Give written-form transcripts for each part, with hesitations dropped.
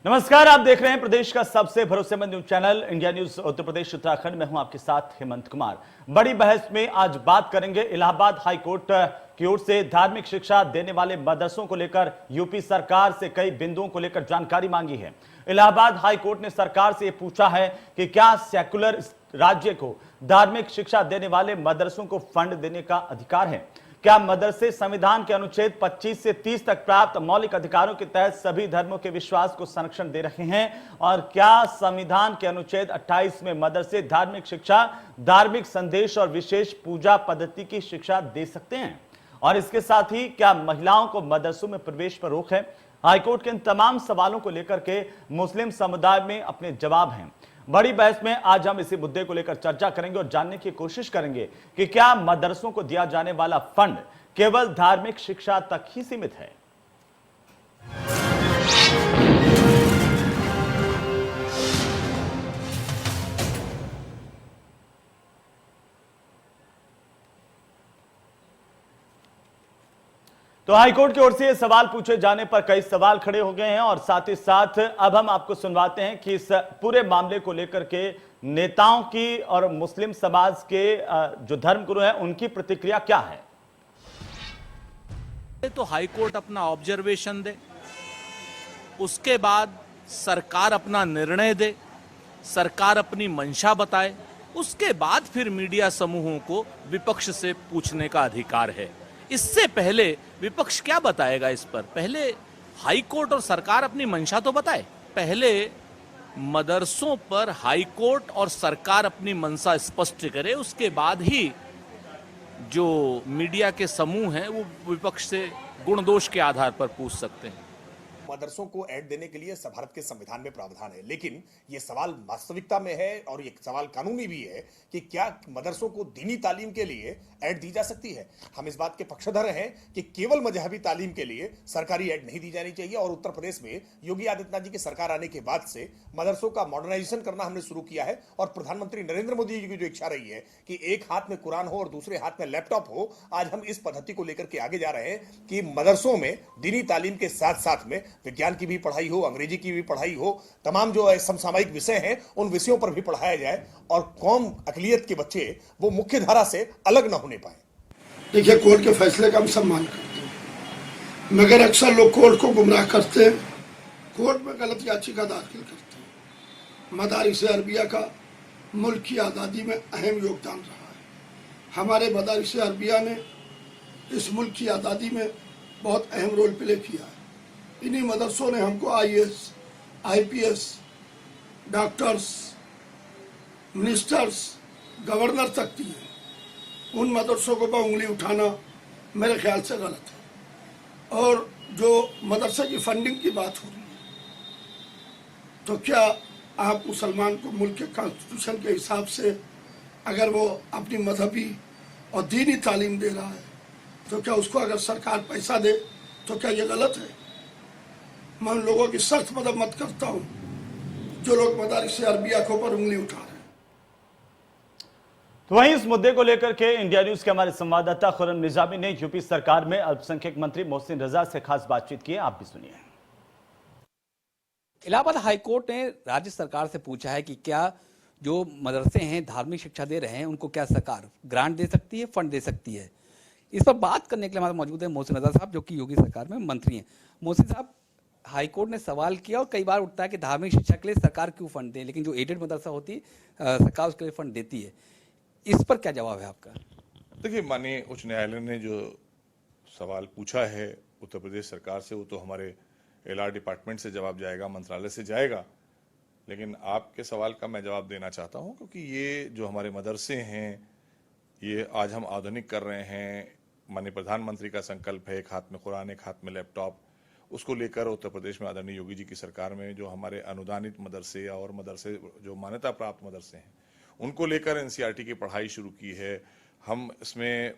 नमस्कार, आप देख रहे हैं प्रदेश का सबसे भरोसेमंद news channel India news Uttar Pradesh Uttarakhand में हूं आपके साथ हेमंत कुमार। बड़ी बहस में आज बात करेंगे इलाहाबाद हाई कोर्ट की ओर से धार्मिक शिक्षा देने वाले मदरसों को लेकर यूपी सरकार से कई बिंदुओं को लेकर जानकारी मांगी है। इलाहाबाद हाई कोर्ट ने सरकार से यह पूछा है कि क्या सेक्युलर राज्य को धार्मिक शिक्षा देने वाले मदरसों को फंड देने का अधिकार है। क्या मदरसे संविधान के अनुच्छेद 25 से 30 तक प्राप्त मौलिक अधिकारों के तहत सभी धर्मों के विश्वास को संरक्षण दे रहे हैं, और क्या संविधान के अनुच्छेद 28 में मदरसे धार्मिक शिक्षा, धार्मिक संदेश और विशेष पूजा पद्धति की शिक्षा दे सकते हैं, और इसके साथ ही क्या महिलाओं को मदरसों में प्रवेश पर रोक है। हाईकोर्ट के इन तमाम सवालों को लेकर के मुस्लिम समुदाय में अपने जवाब हैं। बड़ी बहस में आज हम इसी मुद्दे को लेकर चर्चा करेंगे और जानने की कोशिश करेंगे कि क्या मदरसों को दिया जाने वाला फंड केवल धार्मिक शिक्षा तक ही सीमित है। तो हाईकोर्ट की ओर से ये सवाल पूछे जाने पर कई सवाल खड़े हो गए हैं, और साथ ही साथ अब हम आपको सुनवाते हैं कि इस पूरे मामले को लेकर के नेताओं की और मुस्लिम समाज के जो धर्मगुरु हैं उनकी प्रतिक्रिया क्या है। तो हाईकोर्ट अपना ऑब्जर्वेशन दे, उसके बाद सरकार अपना निर्णय दे, सरकार अपनी मंशा बताए, उसके बाद फिर मीडिया समूहों को विपक्ष से पूछने का अधिकार है। इससे पहले विपक्ष क्या बताएगा इस पर? पहले हाईकोर्ट और सरकार अपनी मंशा तो बताए। पहले मदरसों पर हाईकोर्ट और सरकार अपनी मंशा स्पष्ट करे, उसके बाद ही जो मीडिया के समूह हैं वो विपक्ष से गुण दोष के आधार पर पूछ सकते हैं। मदरसों को ऐड देने के लिए भारत के संविधान में प्रावधान है, लेकिन यह सवाल वास्तविकता में है और एक सवाल कानूनी भी है कि क्या मदरसों को दीनी तालीम के लिए ऐड दी जा सकती है। हम इस बात के पक्षधर हैं कि केवल मजहबी तालीम के लिए सरकारी ऐड नहीं दी जानी चाहिए, और उत्तर प्रदेश में योगी आदित्यनाथ जी की सरकार आने के बाद से मदरसों का मॉडर्नाइजेशन करना हमने शुरू किया है, और प्रधानमंत्री नरेंद्र मोदी जी की जो इच्छा रही है कि एक हाथ में कुरान हो और दूसरे हाथ में लैपटॉप हो, आज हम इस पद्धति को लेकर के आगे जा रहे हैं कि मदरसों में दीनी तालीम के साथ साथ में विज्ञान की भी पढ़ाई हो, अंग्रेजी की भी पढ़ाई हो, तमाम जो समसामयिक विषय हैं उन विषयों पर भी पढ़ाया जाए, और कौम अकलियत के बच्चे वो मुख्य धारा से अलग न होने पाए। देखिए, कोर्ट के फैसले का हम सम्मान करते हैं, मगर अक्सर लोग कोर्ट को गुमराह करते हैं, कोर्ट में गलत याचिका दाखिल करते हैं। मदारिस अरबिया का मुल्क की आज़ादी में अहम योगदान रहा है। हमारे मदारिस अरबिया ने इस मुल्क की आज़ादी में बहुत अहम रोल प्ले किया है। इन्हीं मदरसों ने हमको IAS, IPS, doctors, ministers, governor तक दिए। उन मदरसों को उंगली उठाना मेरे ख्याल से गलत है। और जो मदरसे की फंडिंग की बात हो रही है, तो क्या आप मुसलमान को मुल्क के कॉन्स्टिट्यूशन के हिसाब से अगर वो अपनी मजहबी और दीनी तालीम दे रहा है, तो क्या उसको अगर सरकार पैसा दे तो क्या ये गलत है? मैं उन लोगों की सख्त मदद करता हूँ जो लोग मदारिस अरबिया के ऊपर उंगली उठा रहे हैं। तो वहीं इस मुद्दे को लेकर के इंडिया न्यूज के हमारे संवाददाता खुर्रम निजामी ने यूपी सरकार में अल्पसंख्यक मंत्री मोहसिन रजा से खास बातचीत की है, आप भी सुनिए। इलाहाबाद हाईकोर्ट ने राज्य सरकार से पूछा है कि क्या जो मदरसे हैं धार्मिक शिक्षा दे रहे हैं उनको क्या सरकार ग्रांट दे सकती है, फंड दे सकती है। इस पर बात करने के लिए हमारे मौजूद है मोहसिन रजा साहब, जो कि योगी सरकार में मंत्री हैं। मोहसिन साहब, हाईकोर्ट ने सवाल किया और कई बार उठता है कि धार्मिक शिक्षा के लिए सरकार क्यों फंड दे, लेकिन जो एडेड मदरसा होती है सरकार उसके लिए फंड देती है। इस पर क्या जवाब है आपका? देखिए, माननीय उच्च न्यायालय ने जो सवाल पूछा है उत्तर प्रदेश सरकार से, वो तो हमारे LR डिपार्टमेंट से जवाब जाएगा, मंत्रालय से जाएगा। लेकिन आपके सवाल का मैं जवाब देना चाहता हूं, क्योंकि ये जो हमारे मदरसे हैं ये आज हम आधुनिक कर रहे हैं। माननीय प्रधानमंत्री का संकल्प है, एक हाथ में कुरान एक हाथ में लैपटॉप, उसको लेकर उत्तर प्रदेश में आदरणीय योगी जी की सरकार में जो हमारे अनुदानित मदरसे और मदरसे जो मान्यता प्राप्त मदरसे हैं उनको लेकर NCERT की पढ़ाई शुरू की है। हम इसमें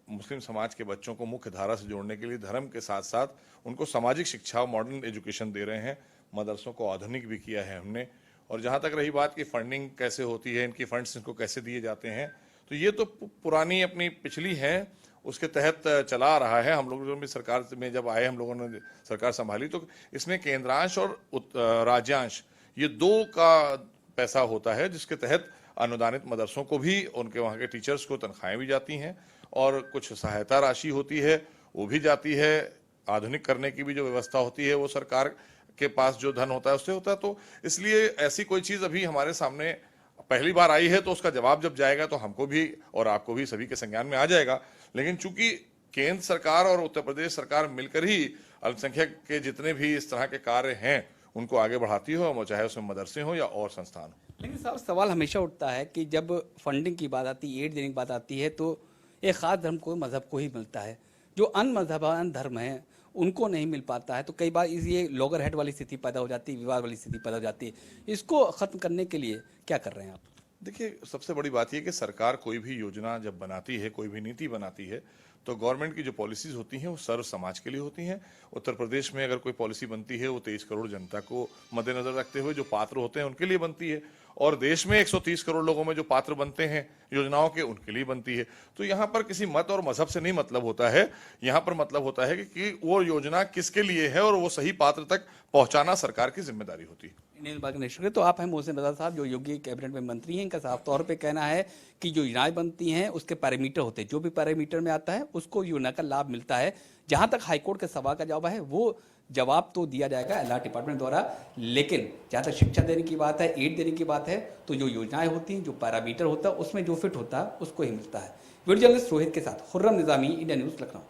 मुस्लिम समाज के बच्चों को मुख्य धारा से जोड़ने के लिए धर्म के साथ साथ उनको सामाजिक शिक्षा और मॉडर्न एजुकेशन दे रहे हैं। मदरसों को आधुनिक भी किया है हमने। और जहाँ तक रही बात कि फंडिंग कैसे होती है, इनकी फंड्स इनको कैसे दिए जाते हैं, तो ये तो पुरानी अपनी पिछली है। उसके तहत चला आ रहा है। हम लोगों भी सरकार में जब आए, हम लोगों ने सरकार संभाली, तो इसमें केंद्रांश और राज्यांश ये दो का पैसा होता है, जिसके तहत अनुदानित मदरसों को भी, उनके वहाँ के टीचर्स को तनख्वाहें भी जाती हैं और कुछ सहायता राशि होती है वो भी जाती है। आधुनिक करने की भी जो व्यवस्था होती है वो सरकार के पास जो धन होता है उससे होता है। तो इसलिए ऐसी कोई चीज अभी हमारे सामने पहली बार आई है, तो उसका जवाब जब जाएगा तो हमको भी और आपको भी सभी के संज्ञान में आ जाएगा। लेकिन चूंकि केंद्र सरकार और उत्तर प्रदेश सरकार मिलकर ही अल्पसंख्यक के जितने भी इस तरह के कार्य हैं उनको आगे बढ़ाती हो, चाहे उसमें मदरसे हो या और संस्थान हो। लेकिन साहब सवाल हमेशा उठता है कि जब फंडिंग की बात आती है, एड देने की बात आती है, तो एक खास धर्म को, मजहब को ही मिलता है। जो अन्य मजहब, अन्य धर्म हैं उनको नहीं मिल पाता है, तो कई बार ये लॉगर हेड वाली स्थिति पैदा हो जाती है, विवाद वाली स्थिति पैदा हो जाती है। इसको खत्म करने के लिए क्या कर रहे हैं आप? देखिए, सबसे बड़ी बात यह कि सरकार कोई भी योजना जब बनाती है, कोई भी नीति बनाती है, तो गवर्नमेंट की जो पॉलिसीज होती हैं वो सर्व समाज के लिए होती हैं। उत्तर प्रदेश में अगर कोई पॉलिसी बनती है वो 23 करोड़ जनता को मद्देनजर रखते हुए जो पात्र होते हैं उनके लिए बनती है, और देश में 130 करोड़ लोगों में जो पात्र बनते हैं योजनाओं के, उनके लिए बनती है। तो यहाँ पर किसी मत और मजहब से नहीं मतलब होता है, यहाँ पर मतलब होता है कि वो योजना किसके लिए है और वो सही पात्र तक पहुंचाना सरकार की जिम्मेदारी होती है। इंडियन निर्वाचन कमीशन, तो आप हैं मोहसिन रजा साहब, जो योगी कैबिनेट में मंत्री हैं। इनका साफ तौर पे कहना है कि जो योजनाएं बनती हैं उसके पैरामीटर होते हैं, जो भी पैरामीटर में आता है उसको योजना का लाभ मिलता है। जहां तक हाईकोर्ट के सवाल का जवाब है वो जवाब तो दिया जाएगा एलआर डिपार्टमेंट द्वारा, लेकिन जहां तक शिक्षा देने की बात है, एड देने की बात है, तो जो योजनाएं होती हैं, जो पैरामीटर होता है, उसमें जो फिट होता है उसको ही मिलता है। वीडियो जर्नलिस्ट रोहित के साथ खुर्रम निजामी, इंडिया न्यूज, लखनऊ।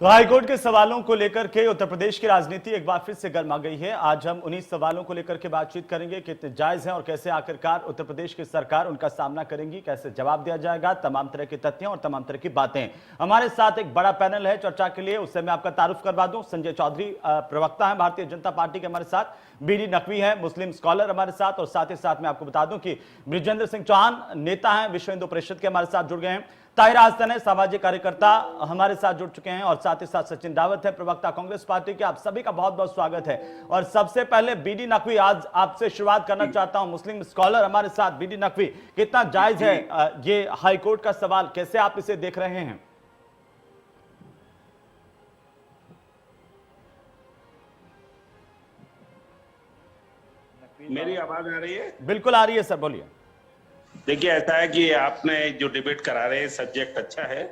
तो हाईकोर्ट के सवालों को लेकर के उत्तर प्रदेश की राजनीति एक बार फिर से गर्मा गई है। आज हम उन्हीं सवालों को लेकर के बातचीत करेंगे, कितने जायज हैं और कैसे आखिरकार उत्तर प्रदेश की सरकार उनका सामना करेंगी, कैसे जवाब दिया जाएगा, तमाम तरह के तथ्यों और तमाम तरह की बातें। हमारे साथ एक बड़ा पैनल है चर्चा के लिए, उससे मैं आपका तारुफ करवा दूं। संजय चौधरी प्रवक्ता है भारतीय जनता पार्टी के हमारे साथ, बीडी नकवी है मुस्लिम स्कॉलर हमारे साथ, और साथ ही साथ मैं आपको बता दूं कि बृजेंद्र सिंह चौहान नेता हैं, विश्व हिंदू परिषद के हमारे साथ जुड़ गए हैं। ताहिरा हसन है, सामाजिक कार्यकर्ता, हमारे साथ जुड़ चुके हैं, और साथ ही साथ सचिन रावत है, प्रवक्ता कांग्रेस पार्टी के। आप सभी का बहुत बहुत स्वागत है। और सबसे पहले बीडी नकवी, आज आपसे शुरुआत करना चाहता हूं। मुस्लिम स्कॉलर हमारे साथ, बीडी नकवी, कितना जायज है ये हाईकोर्ट का सवाल, कैसे आप इसे देख रहे हैं? मेरी आवाज आ रही है? बिल्कुल आ रही है सर, बोलिए। देखिए, ऐसा है कि आपने जो डिबेट करा रहे हैं सब्जेक्ट अच्छा है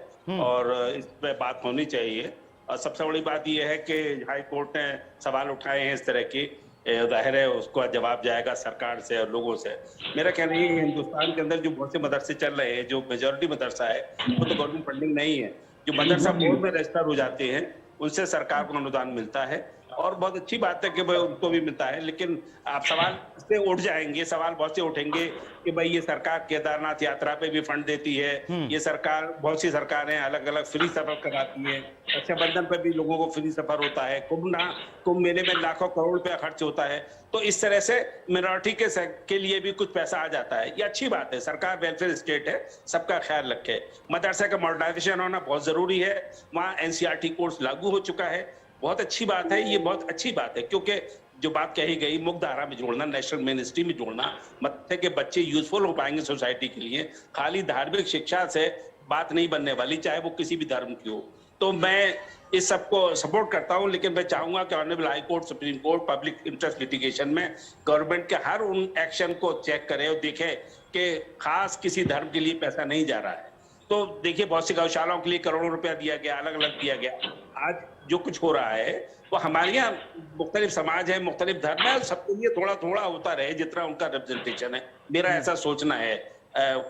और इस पे बात होनी चाहिए। और सबसे बड़ी बात यह है कि हाई कोर्ट ने सवाल उठाए हैं इस तरह की, जाहिर है उसका जवाब जाएगा सरकार से और लोगों से। मेरा कहना ये है, हिंदुस्तान के अंदर जो बहुत से मदरसे चल रहे हैं, जो मेजोरिटी मदरसा है वो तो गवर्नमेंट फंडिंग नहीं है। जो मदरसा बोर्ड में रजिस्टर हो जाते हैं उनसे सरकार को अनुदान मिलता है, और बहुत अच्छी बात है कि भाई उनको भी मिलता है। लेकिन आप सवाल से उठ जाएंगे, सवाल बहुत से उठेंगे कि भाई ये सरकार केदारनाथ यात्रा पे भी फंड देती है, ये सरकार, बहुत सी सरकारें अलग अलग फ्री सफर कराती है, रक्षाबंधन पे भी लोगों को फ्री सफर होता है, कुंभ मेले में लाखों करोड़ रुपया खर्च होता है। तो इस तरह से मिनोरिटी के लिए भी कुछ पैसा आ जाता है, ये अच्छी बात है। सरकार वेलफेयर स्टेट है, सबका ख्याल रखे। मदरसा का मॉडर्नाइजेशन होना बहुत जरूरी है। वहाँ एनसीईआरटी कोर्स लागू हो चुका है, बहुत अच्छी बात है, ये बहुत अच्छी बात है। क्योंकि जो बात कही गई, मुख्य धारा में जोड़ना, नेशनल मेनस्ट्री में जोड़ना, मत्थे के बच्चे यूजफुल हो पाएंगे सोसाइटी के लिए। खाली धार्मिक शिक्षा से बात नहीं बनने वाली, चाहे वो किसी भी धर्म की हो। तो मैं इस सबको सपोर्ट करता हूं, लेकिन मैं चाहूंगा कि honourable high court, supreme court public interest litigation में गवर्नमेंट के हर उन एक्शन को चेक करे और देखे कि खास किसी धर्म के लिए पैसा नहीं जा रहा है। तो देखिए, बहुत सी गौशालाओं के लिए करोड़ों रुपया दिया गया, अलग अलग दिया गया। आज जो कुछ हो रहा है वो हमारे यहाँ मुख्तलिफ समाज है, मुख्तलिफ धर्म है, सबके लिए थोड़ा थोड़ा होता रहे जितना उनका रिप्रेजेंटेशन है, मेरा ऐसा सोचना है।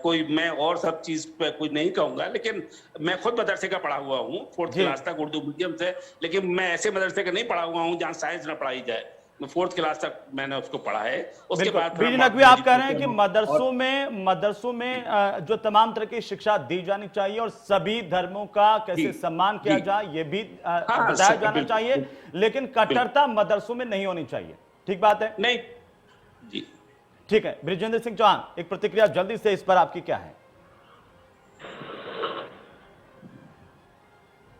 कोई मैं और सब चीज पे कुछ नहीं कहूंगा, लेकिन मैं खुद मदरसे का पढ़ा हुआ हूँ, 4th क्लास तक उर्दू मीडियम से। लेकिन मैं ऐसे मदरसे का नहीं पढ़ा हुआ हूँ जहाँ साइंस ना पढ़ाई जाए। 4th क्लास तक मैंने उसको पढ़ा है। उसके बाद बीडी नकवी, आप कह रहे हैं कि मदरसों में जो तमाम तरह की शिक्षा दी जानी चाहिए और सभी धर्मों का कैसे सम्मान किया जाए ये भी बताया जाना चाहिए, लेकिन कट्टरता मदरसों में नहीं होनी चाहिए। ठीक बात है? नहीं जी, ठीक है। बृजेंद्र सिंह चौहान, एक प्रतिक्रिया जल्दी से इस पर आपकी क्या है?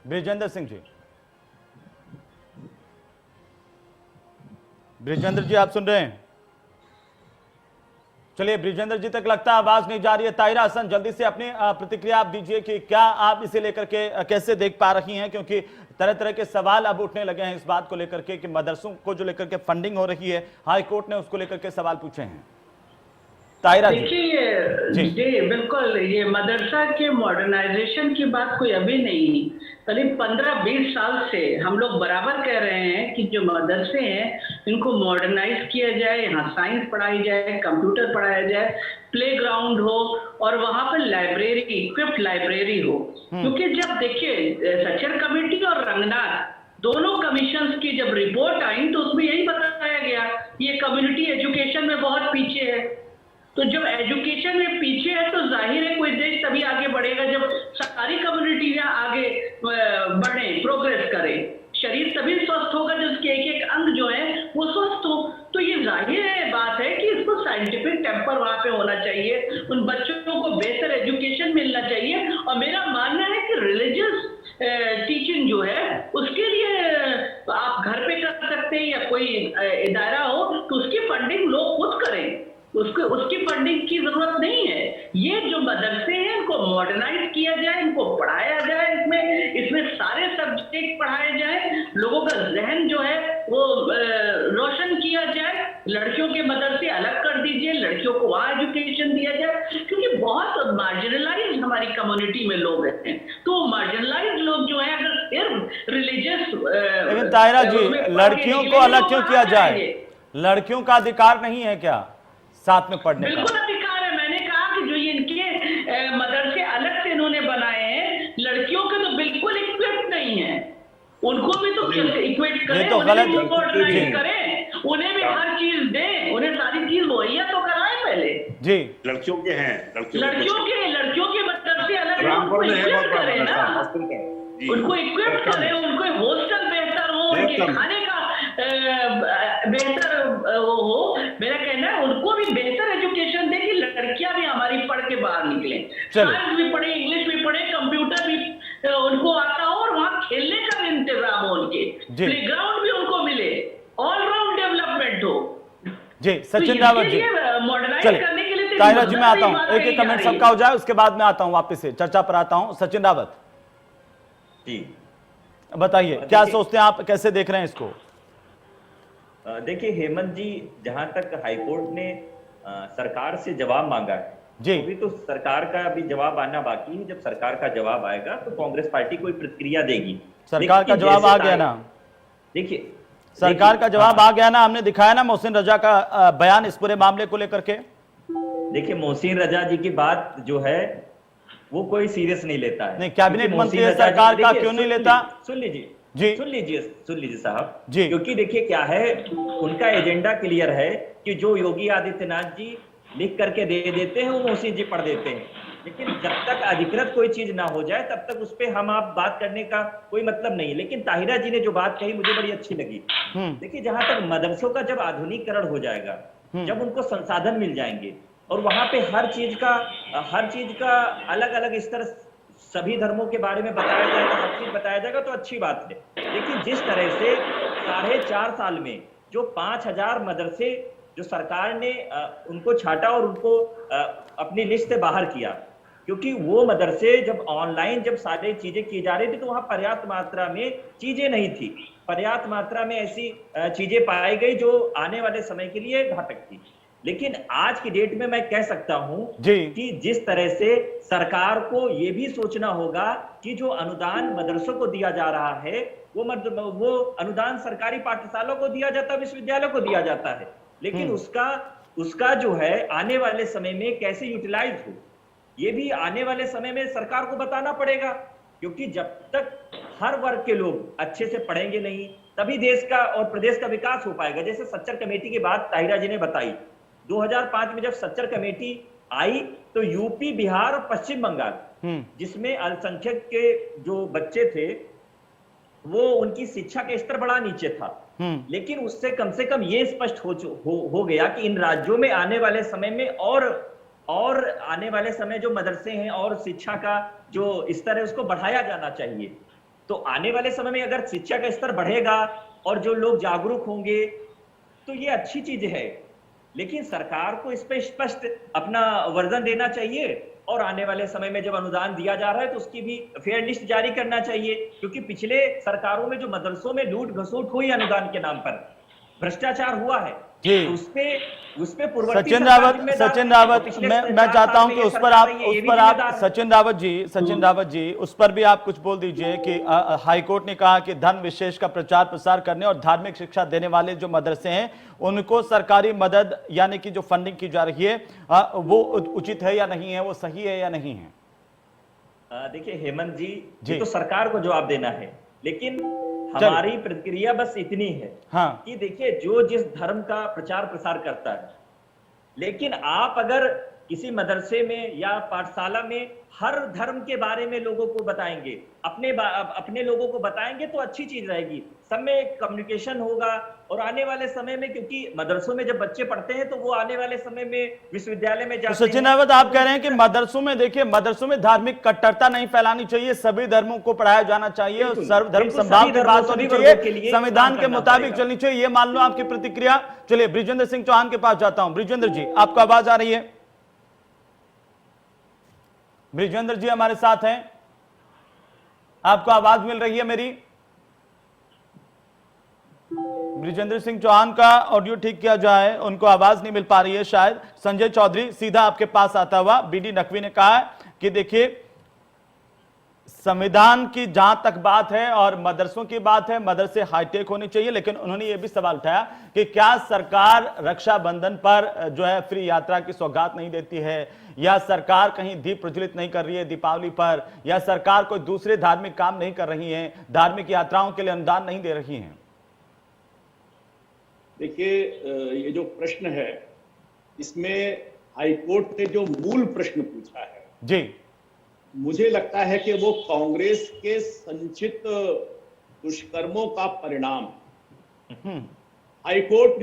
बृजेंद्र सिंह जी, बृजेंद्र जी आप सुन रहे हैं? चलिए ब्रिजेंद्र जी तक लगता है आवाज नहीं जा रही है। ताहिरा हसन, जल्दी से अपनी प्रतिक्रिया आप दीजिए कि क्या आप इसे लेकर के कैसे देख पा रही हैं, क्योंकि तरह तरह के सवाल अब उठने लगे हैं इस बात को लेकर के कि मदरसों को जो लेकर के फंडिंग हो रही है, हाई कोर्ट ने उसको लेकर के सवाल पूछे हैं। ताहिरा जी। देखिए जी बिल्कुल, ये मदरसा के मॉडर्नाइजेशन की बात कोई अभी नहीं, करीब 15-20 साल से हम लोग बराबर कह रहे हैं कि जो मदरसे हैं इनको मॉडर्नाइज किया जाए, यहाँ साइंस पढ़ाई जाए, कंप्यूटर पढ़ाया जाए, प्लेग्राउंड हो और वहां पर लाइब्रेरी, इक्विप्ड लाइब्रेरी हो। क्योंकि जब देखिए सच्चर कमेटी और रंगनाथ दोनों कमीशंस की जब रिपोर्ट आई तो उसमें यही बताया गया ये कम्युनिटी एजुकेशन में बहुत पीछे है। तो जब एजुकेशन में पीछे है तो जाहिर है कोई देश तभी आगे बढ़ेगा जब सारी कम्युनिटी आगे बढ़े, प्रोग्रेस करे। शरीर तभी स्वस्थ होगा जब उसके एक एक अंग जो है वो स्वस्थ हो। तो ये जाहिर है बात है कि इसको साइंटिफिक टेम्पर वहां पे होना चाहिए, उन बच्चों को बेहतर एजुकेशन मिलना चाहिए। और मेरा मानना है कि रिलीजियस टीचिंग जो है उसके लिए आप घर पे कर सकते हैं या कोई इदारा हो तो उसकी फंडिंग लोग खुद करें, उसकी फंडिंग की जरूरत नहीं है। ये जो मदरसे हैं इनको मॉडर्नाइज किया जाए, इनको पढ़ाया जाए, इसमें सारे सब्जेक्ट पढ़ाए जाए, लोगों का जहन जो है वो रोशन किया जाए। लड़कियों के मदरसे अलग कर दीजिए, लड़कियों को वहां एजुकेशन दिया जाए, क्योंकि बहुत मार्जिनलाइज हमारी कम्युनिटी में लोग हैं। तो मार्जिनलाइज लोग जो है अगर सिर्फ रिलीजियस, लेकिन ताहिरा जी, लड़कियों को अलग क्यों किया जाए? लड़कियों का अधिकार नहीं है क्या साथ में पढ़ने का? बिल्कुल अधिकार है। मैंने कहा कि जो ये इनके मदरसे अलग से इन्होंने बनाए हैं, लड़कियों के तो बिल्कुल इक्विप्ड नहीं है, उनको भी तो इक्विप करें, तो गलत करें, उन्हें भी हर चीज दें, उन्हें सारी चीज मुहैया तो कराएं पहले जी। लड़कियों के हैं, लड़कियों के मदरसे अलग हैं, उनको इक्विप करें ना, उनको इक्विप करें, उनको हॉस्टल बेहतर हो, उनके खाने का बेहतर हो। मेरा कहना है उनको भी बेहतर एजुकेशन दे कि लड़कियां भी हमारी पढ़ के बाहर निकले, साइंस भी पढ़े, इंग्लिश भी पढ़े, कंप्यूटर भी उनको आता हो और वहां खेलने का भी इंतजाम हो, उनके प्लेग्राउंड भी उनको मिले, ऑलराउंड डेवलपमेंट हो जी। सचिन रावत जी, चलिए ताहिरा जी मैं आता हूँ, एक एक कमेंट सबका हो जाए उसके बाद मैं आता हूँ, वापस से चर्चा पर आता हूँ। सचिन रावत जी बताइए, क्या सोचते हैं आप, कैसे देख रहे हैं इसको? देखिए हेमंत जी, जहां तक हाईकोर्ट ने सरकार से जवाब मांगा है जी, अभी तो सरकार का अभी जवाब आना बाकी है। जब सरकार का जवाब आएगा तो कांग्रेस पार्टी कोई प्रतिक्रिया देगी। सरकार का जवाब आ गया ना, देखिए सरकार का जवाब आ गया ना, हमने दिखाया ना मोहसिन रजा का बयान इस पूरे मामले को लेकर के। देखिए मोहसिन रजा जी की बात जो है वो कोई सीरियस नहीं लेता है। नहीं, कैबिनेट मंत्री है सरकार का, क्यों नहीं लेता? सुन लीजिए जी, सुन लीजिए साहब जी, क्योंकि देखिए क्या है, उनका एजेंडा क्लियर है कि जो योगी आदित्यनाथ जी लिख करके दे देते हैं वो मोहसिन जी पढ़ देते हैं। लेकिन जब तक अधिकृत कोई चीज ना हो जाए तब तक उस पर हम आप बात करने का कोई मतलब नहीं है। लेकिन ताहिरा जी ने जो बात कही मुझे बड़ी अच्छी लगी। देखिए जहां तक मदरसों का जब आधुनिकीकरण हो जाएगा, जब उनको संसाधन मिल जाएंगे और वहां पे हर चीज का अलग अलग स्तर सभी धर्मों के बारे में बताया जाएगा, हर चीज बताया जाएगा तो अच्छी बात है। लेकिन जिस तरह से 4.5 साल में जो 5000 मदरसे जो सरकार ने उनको छाटा और उनको अपनी लिस्ट से बाहर किया, क्योंकि वो मदरसे जब ऑनलाइन जब सारी चीजें की जा रही थी तो वहां पर्याप्त मात्रा में चीजें नहीं थी, पर्याप्त मात्रा में ऐसी चीजें पाई गई जो आने वाले समय के लिए घातक थी। लेकिन आज की डेट में मैं कह सकता हूं कि जिस तरह से सरकार को यह भी सोचना होगा कि जो अनुदान मदरसों को दिया जा रहा है वो अनुदान सरकारी पाठशालों को दिया जाता है, विश्वविद्यालयों को दिया जाता है, लेकिन उसका जो है आने वाले समय में कैसे यूटिलाइज हो ये भी आने वाले समय में सरकार को बताना पड़ेगा। क्योंकि जब तक हर वर्ग के लोग अच्छे से पढ़ेंगे नहीं तभी देश का और प्रदेश का विकास हो पाएगा। जैसे सच्चर कमेटी की बात ताहिरा जी ने बताई, 2005 में जब सच्चर कमेटी आई तो यूपी, बिहार और पश्चिम बंगाल जिसमें अल्पसंख्यक के जो बच्चे थे वो उनकी शिक्षा का स्तर बड़ा नीचे था, लेकिन उससे कम से कम ये स्पष्ट हो गया कि इन राज्यों में आने वाले समय में और आने वाले समय जो मदरसे हैं और शिक्षा का जो स्तर है उसको बढ़ाया जाना चाहिए। तो आने वाले समय में अगर शिक्षा का स्तर बढ़ेगा और जो लोग जागरूक होंगे तो ये अच्छी चीज है। लेकिन सरकार को इस पे स्पष्ट अपना वर्जन देना चाहिए और आने वाले समय में जब अनुदान दिया जा रहा है तो उसकी भी फेयर लिस्ट जारी करना चाहिए, क्योंकि पिछले सरकारों में जो मदरसों में लूट घसूट हुई अनुदान के नाम पर, भ्रष्टाचार हुआ है, तो उसपे पूर्ववर्ती सचिन सरकार रावत, जिम्मेदार सचिन थी। रावत, पिछले मैं 4 चाहता साल हूं में कि ये उस पर सरकार आप रही है, ये भी सचिन जिम्मेदार रावत जी उस पर भी आप कुछ बोल दीजिए कि हाईकोर्ट ने कहा कि धर्म विशेष का प्रचार प्रसार करने और धार्मिक शिक्षा देने वाले जो मदरसे हैं उनको सरकारी मदद यानी कि जो फंडिंग की जा रही है वो उचित है या नहीं है, वो सही है या नहीं है? देखिए हेमंत जी, ये तो सरकार को जवाब देना है, लेकिन हमारी प्रतिक्रिया बस इतनी है कि देखिए जो जिस धर्म का प्रचार प्रसार करता है, लेकिन आप अगर किसी मदरसे में या पाठशाला में हर धर्म के बारे में लोगों को बताएंगे, अपने लोगों को बताएंगे तो अच्छी चीज रहेगी, सब में कम्युनिकेशन होगा। और आने वाले समय में, क्योंकि मदरसों में जब बच्चे पढ़ते हैं तो वो आने वाले समय में विश्वविद्यालय में जाते हैं। सचिन रावत, आप कह रहे हैं कि मदरसों में, देखिए मदरसों में धार्मिक कट्टरता नहीं फैलानी चाहिए, सभी धर्मों को पढ़ाया जाना चाहिए और सर्वधर्म समभाव की बात होनी चाहिए, संविधान के मुताबिक चलनी चाहिए, ये मान लो आपकी प्रतिक्रिया। चलिए बृजेंद्र सिंह चौहान के पास जाता हूं। बृजेंद्र जी, आपको आवाज आ रही है? बृजेंद्र जी हमारे साथ हैं, आपको आवाज मिल रही है मेरी? बृजेंद्र सिंह चौहान का ऑडियो ठीक किया जाए, उनको आवाज नहीं मिल पा रही है शायद। संजय चौधरी, सीधा आपके पास आता हुआ, बीडी नकवी ने कहा कि देखिए संविधान की जहां तक बात है और मदरसों की बात है, मदरसे हाईटेक होने चाहिए, लेकिन उन्होंने यह भी सवाल उठाया कि क्या सरकार रक्षाबंधन पर जो है फ्री यात्रा की सौगात नहीं देती है, या सरकार कहीं दीप प्रज्वलित नहीं कर रही है दीपावली पर, या सरकार कोई दूसरे धार्मिक काम नहीं कर रही है, धार्मिक यात्राओं के लिए अनुदान नहीं दे रही है? देखिए, ये जो प्रश्न है इसमें हाईकोर्ट ने जो मूल प्रश्न पूछा है जी, मुझे लगता है कि वो कांग्रेस के संचित दुष्कर्मों का परिणाम। हाईकोर्ट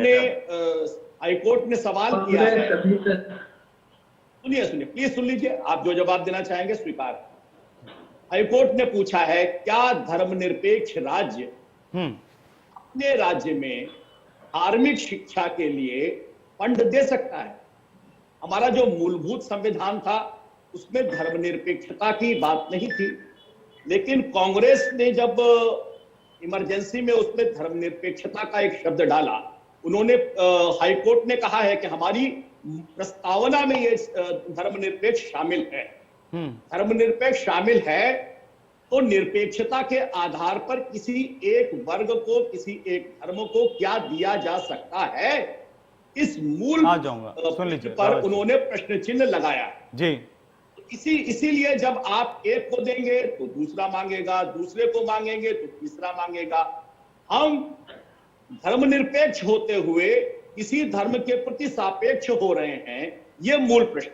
ने सवाल किया है, सुनिए प्लीज सुन लीजिए, आप जो जवाब देना चाहेंगे स्वीकार। हाईकोर्ट ने पूछा है क्या धर्मनिरपेक्ष राज्य अपने राज्य में धार्मिक शिक्षा के लिए फंड दे सकता है? हमारा जो मूलभूत संविधान था उसमें धर्मनिरपेक्षता की बात नहीं थी, लेकिन कांग्रेस ने जब इमरजेंसी में उसमें धर्मनिरपेक्षता का एक शब्द डाला, उन्होंने हाईकोर्ट ने कहा है कि हमारी प्रस्तावना में ये धर्मनिरपेक्ष शामिल है। धर्मनिरपेक्ष शामिल है तो निरपेक्षता के आधार पर किसी एक वर्ग को, किसी एक धर्म को क्या दिया जा सकता है, इस मूल पर उन्होंने प्रश्न चिन्ह लगाया जी। इसीलिए जब आप एक को देंगे तो दूसरा मांगेगा, दूसरे को मांगेंगे तो तीसरा मांगेगा। हम धर्मनिरपेक्ष होते हुए किसी धर्म के प्रति सापेक्ष हो रहे हैं, ये मूल प्रश्न।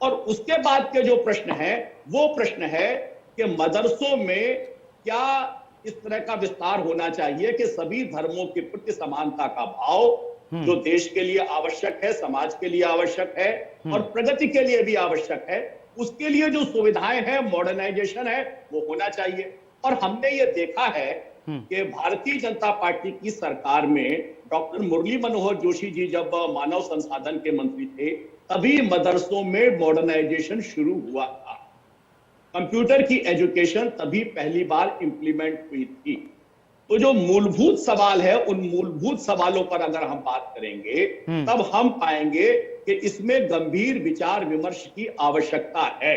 और उसके बाद के जो प्रश्न है वो प्रश्न है कि मदरसों में क्या इस तरह का विस्तार होना चाहिए कि सभी धर्मों के प्रति समानता का भाव जो देश के लिए आवश्यक है, समाज के लिए आवश्यक है और प्रगति के लिए भी आवश्यक है, उसके लिए जो सुविधाएं हैं, मॉडर्नाइजेशन है, वो होना चाहिए। और हमने ये देखा है कि भारतीय जनता पार्टी की सरकार में डॉक्टर मुरली मनोहर जोशी जी जब मानव संसाधन के मंत्री थे तभी मदरसों में मॉडर्नाइजेशन शुरू हुआ था। कंप्यूटर की एजुकेशन तभी पहली बार इंप्लीमेंट हुई थी। तो जो मूलभूत सवाल है, उन मूलभूत सवालों पर अगर हम बात करेंगे तब हम पाएंगे कि इसमें गंभीर विचार विमर्श की आवश्यकता है।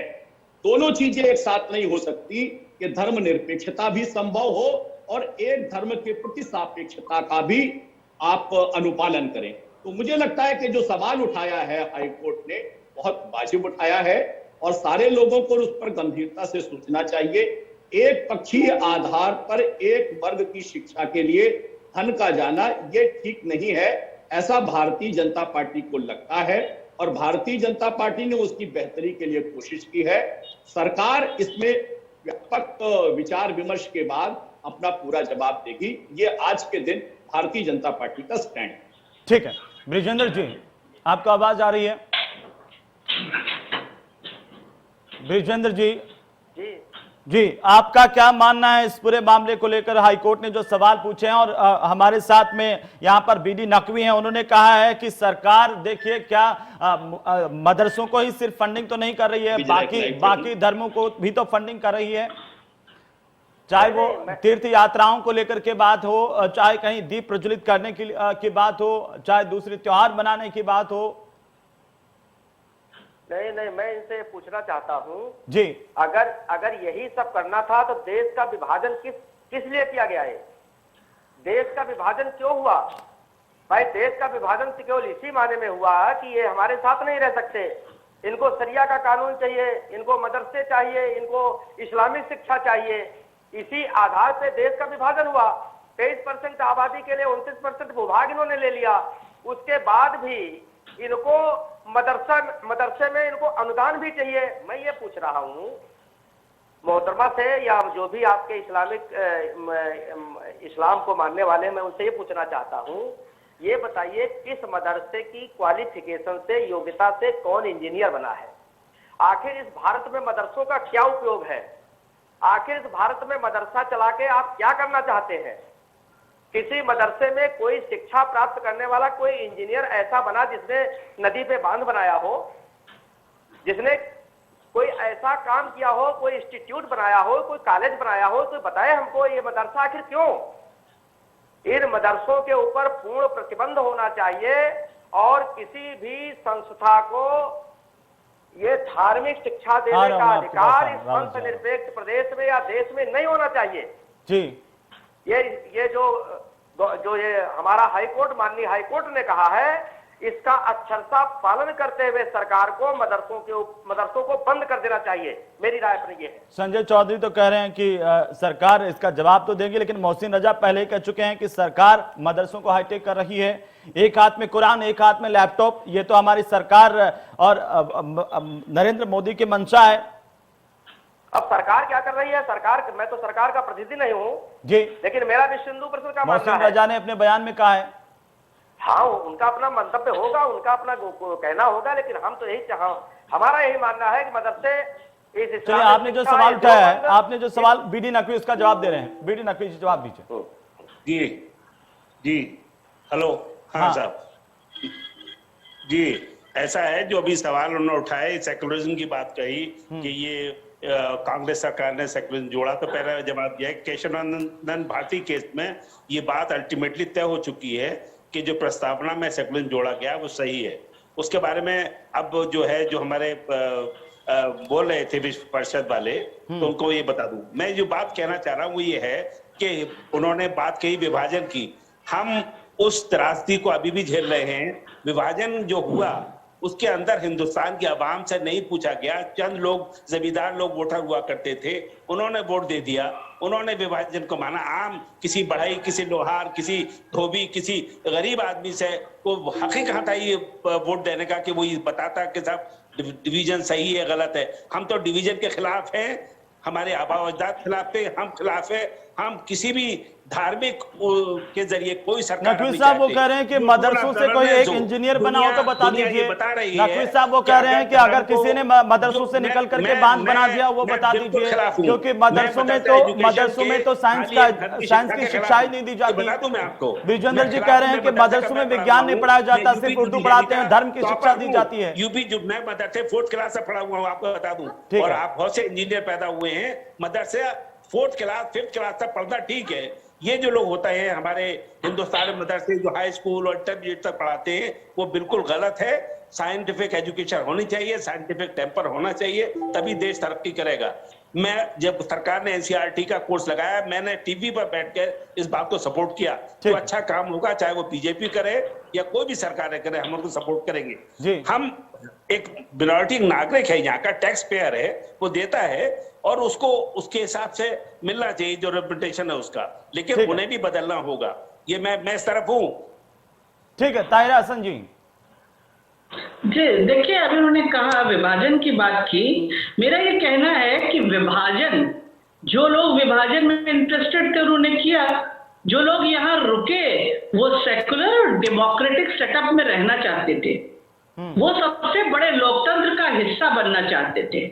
दोनों चीजें एक साथ नहीं हो सकती कि धर्मनिरपेक्षता भी संभव हो और एक धर्म के प्रति सापेक्षता का भी आप अनुपालन करें। तो मुझे लगता है कि जो सवाल उठाया है हाईकोर्ट ने बहुत वाजिब उठाया है और सारे लोगों को उस पर गंभीरता से सोचना चाहिए। एक पक्षीय आधार पर एक वर्ग की शिक्षा के लिए धन का जाना ये ठीक नहीं है, ऐसा भारतीय जनता पार्टी को लगता है और भारतीय जनता पार्टी ने उसकी बेहतरी के लिए कोशिश की है। सरकार इसमें व्यापक विचार विमर्श के बाद अपना पूरा जवाब देगी। ये आज के दिन भारतीय जनता पार्टी का स्टैंड है। ठीक है बृजेंद्र जी, आपको आवाज आ रही है? बृजेंद्र जी, जी, आपका क्या मानना है इस पूरे मामले को लेकर? हाईकोर्ट ने जो सवाल पूछे हैं और हमारे साथ में यहाँ पर बीडी नकवी हैं, उन्होंने कहा है कि सरकार देखिए क्या मदरसों को ही सिर्फ फंडिंग तो नहीं कर रही है, बाकी धर्मों को भी तो फंडिंग कर रही है, चाहे वो तीर्थ यात्राओं को लेकर के बात हो, चाहे कहीं दीप प्रज्वलित करने की बात हो, चाहे दूसरे त्योहार बनाने की बात हो। नहीं, मैं इनसे पूछना चाहता हूँ जी, अगर यही सब करना था तो देश का विभाजन किस लिए किया गया है? देश का विभाजन क्यों हुआ भाई? देश का विभाजन केवल इसी माने में हुआ कि ये हमारे साथ नहीं रह सकते, इनको शरिया का कानून चाहिए, इनको मदरसे चाहिए, इनको इस्लामिक शिक्षा चाहिए। इसी आधार पे देश का विभाजन हुआ। 23% आबादी के लिए 29% भूभाग इन्होंने ले लिया। उसके बाद भी इनको मदरसे में इनको अनुदान भी चाहिए। मैं ये पूछ रहा हूँ मोहतरमा से, या जो भी आपके इस्लाम को मानने वाले, मैं उनसे ये पूछना चाहता हूँ, ये बताइए किस मदरसे की क्वालिफिकेशन से, योग्यता से कौन इंजीनियर बना है? आखिर इस भारत में मदरसों का क्या उपयोग है? आखिर इस भारत में मदरसा चला के आप क्या करना चाहते हैं? किसी मदरसे में कोई शिक्षा प्राप्त करने वाला कोई इंजीनियर ऐसा बना जिसने नदी पे बांध बनाया हो, जिसने कोई ऐसा काम किया हो, कोई इंस्टीट्यूट बनाया हो, कोई कॉलेज बनाया हो, तो बताए हमको ये मदरसा आखिर क्यों? इन मदरसों के ऊपर पूर्ण प्रतिबंध होना चाहिए और किसी भी संस्था को ये धार्मिक शिक्षा देने का अधिकार इस पंथ निरपेक्ष प्रदेश में या देश में नहीं होना चाहिए। जी, ये जो ये हमारा हाईकोर्ट, माननीय हाईकोर्ट ने कहा है, इसका अक्षरशः पालन करते हुए सरकार को मदरसों को बंद कर देना चाहिए। मेरी राय अपनी ये है। संजय चौधरी तो कह रहे हैं कि सरकार इसका जवाब तो देगी, लेकिन मोहसिन रजा पहले ही कह चुके हैं कि सरकार मदरसों को हाईटेक कर रही है। एक हाथ में कुरान, एक हाथ में लैपटॉप, ये तो हमारी सरकार और नरेंद्र मोदी की मंशा है। अब सरकार क्या कर रही है? मैं तो सरकार का प्रतिनिधि नहीं हूँ जी, लेकिन मेरा विश्व हिंदू परिषद का मानना है। मोहसिन रजा ने अपने बयान में कहा है। हाँ, उनका अपना मंतव्य होगा, उनका अपना कहना होगा, लेकिन हम तो हमारा यही मानना है कि मदरसे इस चलिए, आपने जो सवाल उठाया है, आपने जो सवाल बीडी नकवी उसका जवाब दे रहे हैं। बीडी नकवी जी जवाब दीजिए। जी, हेलो। हाँ साहब जी, ऐसा है जो अभी सवाल उन्होंने उठाए, सेकुलरिज्म की बात कही कि ये कांग्रेस सरकार ने सेकुलरिज्म जोड़ा, तो पहला जवाब दिया है केशवानंद भारती केस में ये बात अल्टीमेटली तय हो चुकी है कि जो प्रस्तावना में सेकुलरिज्म जोड़ा गया वो सही है। उसके बारे में अब जो है, जो हमारे बोल रहे थे विश्व परिषद वाले, तो उनको ये बता दूं। मैं जो बात कहना चाह रहा हूँ वो ये है कि उन्होंने बात कही विभाजन की, हम उस त्रासदी को अभी भी झेल रहे हैं। विभाजन जो हुआ उसके अंदर हिंदुस्तान की आवाम से नहीं पूछा गया। चंद लोग, जमींदार लोग वोटर हुआ करते थे, उन्होंने वोट दे दिया, उन्होंने विभाजन को माना। आम किसी बढ़ई, किसी लोहार, किसी धोबी, किसी गरीब आदमी से वो हक ही कहाँ था ये वोट देने का कि वो ये बताता कि साहब डिवीजन सही है गलत है। हम तो डिवीजन के खिलाफ हैं, हमारे आबा अजदाद खिलाफ है, हम खिलाफ है। हम किसी भी धार्मिक के जरिए कोई सरकार नकवी साहब वो कह रहे हैं कि मदरसों से कोई एक इंजीनियर बना हो तो बता दीजिए। नकवी साहब वो कह रहे हैं कि अगर किसी ने मदरसों से निकल करके बांध बना दिया वो बता दीजिए, क्योंकि मदरसों में तो साइंस की शिक्षा ही नहीं दी जाती। विजेंद्र जी कह रहे हैं कि मदरसों में विज्ञान नहीं पढ़ाया जाता, सिर्फ उर्दू पढ़ाते हैं, धर्म की शिक्षा दी जाती है। यूपी जो मैं मदरसे 4th क्लास से पढ़ा हुआ हूँ, आपको बता दूं, और आप बहुत से इंजीनियर पैदा हुए हैं। मदरसे 4th क्लास 5th क्लास तक पढ़ना ठीक है। ये जो लोग होता है हमारे हिंदुस्तान में मदरसे जो हाई स्कूल और इंटरमीडिएट तक पढ़ाते हैं, वो बिल्कुल गलत है। साइंटिफिक एजुकेशन होनी चाहिए, साइंटिफिक टेम्पर होना चाहिए, तभी देश तरक्की करेगा। मैं जब सरकार ने एनसीईआरटी का कोर्स लगाया, मैंने टीवी पर बैठकर इस बात को सपोर्ट किया। तो अच्छा काम होगा, चाहे वो बीजेपी करे या कोई भी सरकार करे, हम उनको सपोर्ट करेंगे। हम एक मिनॉरिटी नागरिक है, यहाँ का टैक्स पेयर है, वो देता है और उसको उसके हिसाब से मिलना चाहिए जो रेपुटेशन है उसका, लेकिन उन्हें भी बदलना होगा। ये मैं इस तरफ हूं। ठीक है, ताहिरा हसन जी। जी देखिए, अभी उन्होंने कहा विभाजन की बात की। मेरा ये कहना है कि विभाजन, जो लोग विभाजन में इंटरेस्टेड थे उन्होंने किया, जो लोग यहाँ रुके वो सेकुलर डेमोक्रेटिक सेटअप में रहना चाहते थे, वो सबसे बड़े लोकतंत्र का हिस्सा बनना चाहते थे।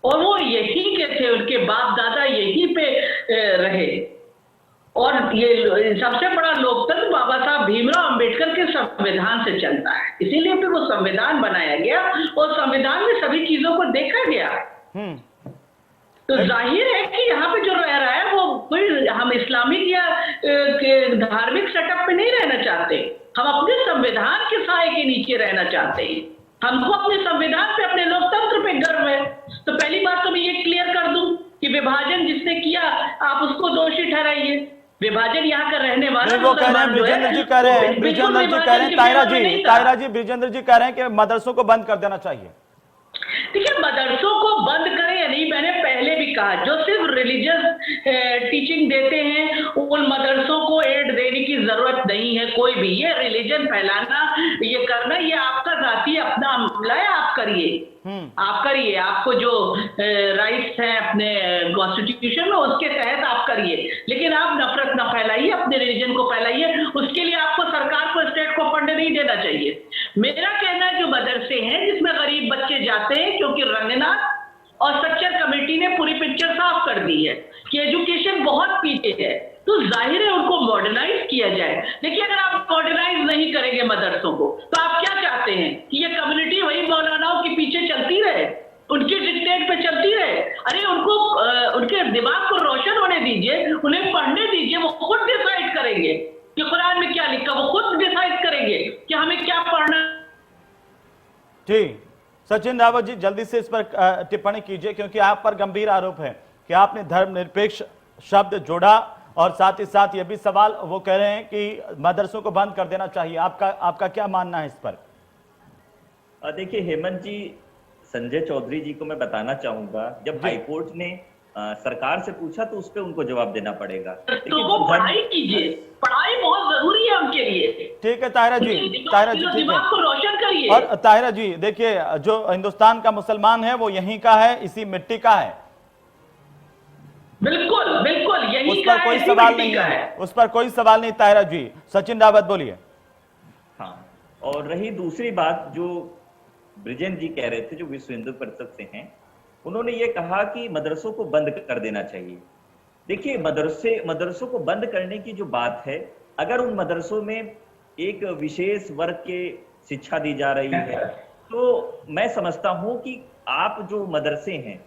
और वो यहीं के थे, उनके बाप दादा यहीं पे रहे। और ये सबसे बड़ा लोकतंत्र बाबा साहब भीमराव अंबेडकर के संविधान से चलता है, इसीलिए फिर वो संविधान बनाया गया और संविधान में सभी चीजों को देखा गया। तो जाहिर है कि यहाँ पे जो रह रहा है वो कोई, हम इस्लामिक या धार्मिक सेटअप पे नहीं रहना चाहते, हम अपने संविधान के साए के नीचे रहना चाहते हैं। हमको अपने संविधान पे, अपने लोकतंत्र पे गर्व है। तो पहली बात तो मैं ये क्लियर कर दूं कि विभाजन जिसने किया आप उसको दोषी ठहराइए। विभाजन यहाँ का रहने वाला वो कह रहे हैं, ब्रिजेंद्र जी कह रहे हैं, ब्रिजेंद्र जी कह रहे हैं, तायरा जी ब्रिजेंद्र जी कह रहे हैं कि मदरसों को बंद कर देना चाहिए। देखिए, मदरसों को बंद करें या नहीं, मैंने पहले भी कहा, जो सिर्फ रिलीजियस टीचिंग देते हैं उन मदरसों को एड देने की जरूरत नहीं है। कोई भी ये रिलीजन फैलाना, ये करना, ये आपका जाती अपना मामला है, आप करिए, आप करिए, आपको जो राइट्स हैं अपने कॉन्स्टिट्यूशन में उसके तहत आप करिए, लेकिन आप नफरत न फैलाइए, अपने रिलीजन को फैलाइए। उसके लिए आपको सरकार को, स्टेट को फंड नहीं देना चाहिए। मेरा कहना है जो मदरसे हैं जिसमें गरीब बच्चे जाते हैं, क्योंकि रंगनाथ और स्ट्रक्चर कमेटी ने पूरी पिक्चर साफ कर दी है कि एजुकेशन बहुत पीछे है, तो जाहिर है उनको मॉडर्नाइज किया जाए। देखिए, अगर आप मॉडर्नाइज नहीं करेंगे मदरसों को तो आप क्या चाहते हैं कि ये कम्युनिटी वही मौलानाओं के पीछे चलती रहे, उनके डिक्टेट पे चलती रहे? अरे उनको उनके दिमाग को रोशन होने दीजिए, उन्हें पढ़ने दीजिए, वो खुद डिसाइड करेंगे कि कुरान में क्या लिखा, वो खुद डिसाइड करेंगे कि हमें क्या पढ़ना। जी सचिन रावत जी, जल्दी से इस पर टिप्पणी कीजिए, क्योंकि आप पर गंभीर आरोप है कि आपने धर्मनिरपेक्ष शब्द जोड़ा और साथ ही साथ ये भी सवाल वो कह रहे हैं कि मदरसों को बंद कर देना चाहिए। आपका क्या मानना है इस पर? देखिए हेमंत जी, संजय चौधरी जी को मैं बताना चाहूंगा, जब हाईकोर्ट ने सरकार से पूछा तो उस पर उनको जवाब देना पड़ेगा। तो वो पढ़ाई कीजिए, पढ़ाई बहुत जरूरी है उनके लिए। ठीक है ताहिरा जी, ताहिरा जी ठीक है, को रोशन करिए। और ताहिरा जी देखिए, जो हिंदुस्तान का मुसलमान है वो यहीं का है, इसी मिट्टी का है, बिल्कुल बिल्कुल यही उस पर कोई सवाल नहीं है, उस पर कोई सवाल नहीं। ताहिरा जी, सचिन रावत बोलिए। हाँ, और रही दूसरी बात जो ब्रिजेंद्र जी कह रहे थे, जो विश्व हिंदू परिषद से हैं, उन्होंने ये कहा कि मदरसों को बंद कर देना चाहिए। देखिए, मदरसों को बंद करने की जो बात है, अगर उन मदरसों में एक विशेष वर्ग के शिक्षा दी जा रही है, तो मैं समझता हूं कि आप जो मदरसे हैं,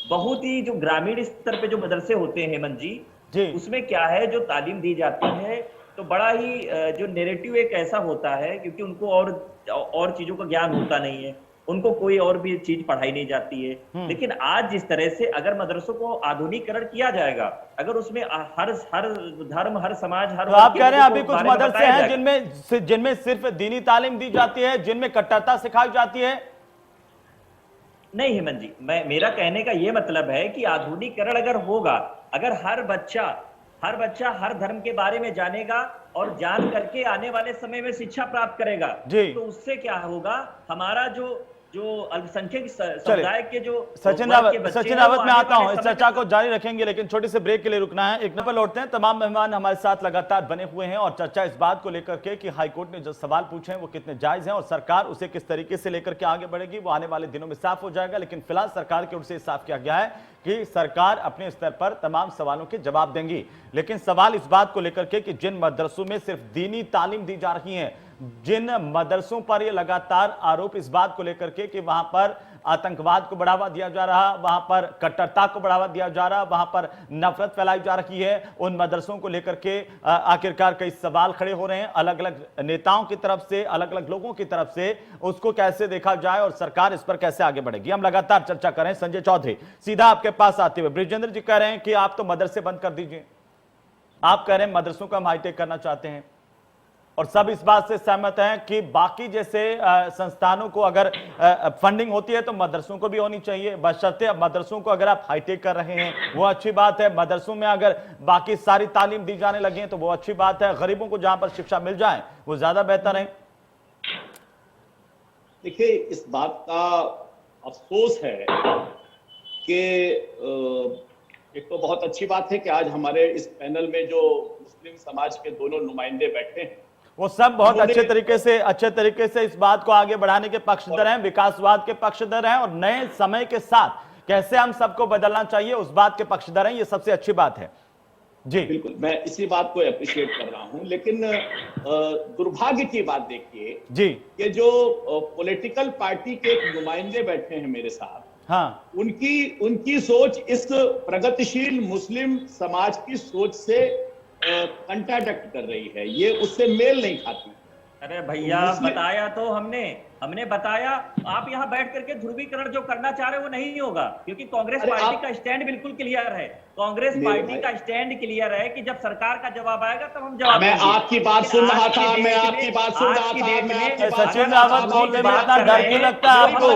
बहुत ही जो ग्रामीण स्तर पे जो मदरसे होते हैं हेमंत जी, उसमें क्या है, जो तालीम दी जाती है तो बड़ा ही जो नैरेटिव एक ऐसा होता है, क्योंकि उनको और चीजों का ज्ञान होता नहीं है, उनको कोई और भी चीज पढ़ाई नहीं जाती है। लेकिन आज जिस तरह से अगर मदरसों को आधुनिकीकरण किया जाएगा, अगर उसमें हर धर्म, हर समाज, हर, तो आप कह रहे हैं अभी कुछ मदरसे हैं जिनमें सिर्फ दीनी तालीम दी जाती है, जिनमें कट्टरता सिखाई जाती है? नहीं हेमंत जी, मेरा कहने का यह मतलब है कि आधुनिकीकरण अगर होगा, अगर हर बच्चा हर धर्म के बारे में जानेगा और जान करके आने वाले समय में शिक्षा प्राप्त करेगा, तो उससे क्या होगा, हमारा जो अल्पसंख्यक समुदाय के जो सचिन रावत मैं आता हूं, इस चर्चा को जारी रखेंगे, लेकिन छोटे से ब्रेक के लिए रुकना है। एक नंबर लौटते हैं। तमाम मेहमान हमारे साथ लगातार बने हुए हैं और चर्चा इस बात को लेकर के कि हाईकोर्ट ने जो सवाल पूछे हैं वो कितने जायज हैं और सरकार उसे किस तरीके से लेकर के आगे बढ़ेगी, वो आने वाले दिनों में साफ हो जाएगा। लेकिन फिलहाल सरकार की ओर से साफ किया गया है कि सरकार अपने स्तर पर तमाम सवालों के जवाब देंगी। लेकिन सवाल इस बात को लेकर के कि जिन मदरसों में सिर्फ दीनी तालीम दी जा रही है, जिन मदरसों पर ये लगातार आरोप इस बात को लेकर के कि वहां पर आतंकवाद को बढ़ावा दिया जा रहा, वहां पर कट्टरता को बढ़ावा दिया जा रहा, वहां पर नफरत फैलाई जा रही है, उन मदरसों को लेकर के आखिरकार कई सवाल खड़े हो रहे हैं अलग अलग नेताओं की तरफ से, अलग अलग लोगों की तरफ से। उसको कैसे देखा जाए और सरकार इस पर कैसे आगे बढ़ेगी, हम लगातार चर्चा कर रहे हैं। संजय चौधरी, सीधा आपके पास आते हुए, ब्रिजेंद्र जी कह रहे हैं कि आप तो मदरसे बंद कर दीजिए, आप कह रहे हैं मदरसों को हम हाईटेक करना चाहते हैं, और सब इस बात से सहमत हैं कि बाकी जैसे संस्थानों को अगर फंडिंग होती है तो मदरसों को भी होनी चाहिए, बशर्ते मदरसों को अगर आप हाईटेक कर रहे हैं वो अच्छी बात है, मदरसों में अगर बाकी सारी तालीम दी जाने लगी है तो वो अच्छी बात है, गरीबों को जहां पर शिक्षा मिल जाए वो ज्यादा बेहतर है। देखिए, इस बात का अफसोस है कि एक तो बहुत अच्छी बात है कि आज हमारे इस पैनल में जो मुस्लिम समाज के दोनों नुमाइंदे बैठे हैं, वो सब बहुत अच्छे तरीके से इस बात को आगे बढ़ाने के पक्षधर हैं, विकासवाद के पक्षधर हैं और नए समय के साथ कैसे हम सबको बदलना चाहिए उस बात के पक्षधर हैं, ये सबसे अच्छी बात है। जी बिल्कुल, मैं इसी बात को अप्रिशिएट कर रहा हूं, लेकिन दुर्भाग्य की बात देखिए जी कि जो पॉलिटिकल पार्टी के नुमाइंदे बैठे हैं मेरे साथ, हाँ, उनकी सोच इस प्रगतिशील मुस्लिम समाज की सोच से कंट्राडिक्ट कर रही है, ये उससे मेल नहीं खाती। अरे भैया बताया तो हमने बताया, आप यहाँ बैठ करके ध्रुवीकरण जो करना चाह रहे हो वो नहीं होगा, क्योंकि कांग्रेस पार्टी का स्टैंड बिल्कुल क्लियर है। कांग्रेस पार्टी का स्टैंड क्लियर है कि जब सरकार का जवाब आएगा तब हम जवाब मैं आपकी बात सुन रहा था, मैं आपकी बात सुन रहा था। सचिन रावत बोलने में इतना डर क्यों लगता है आपको?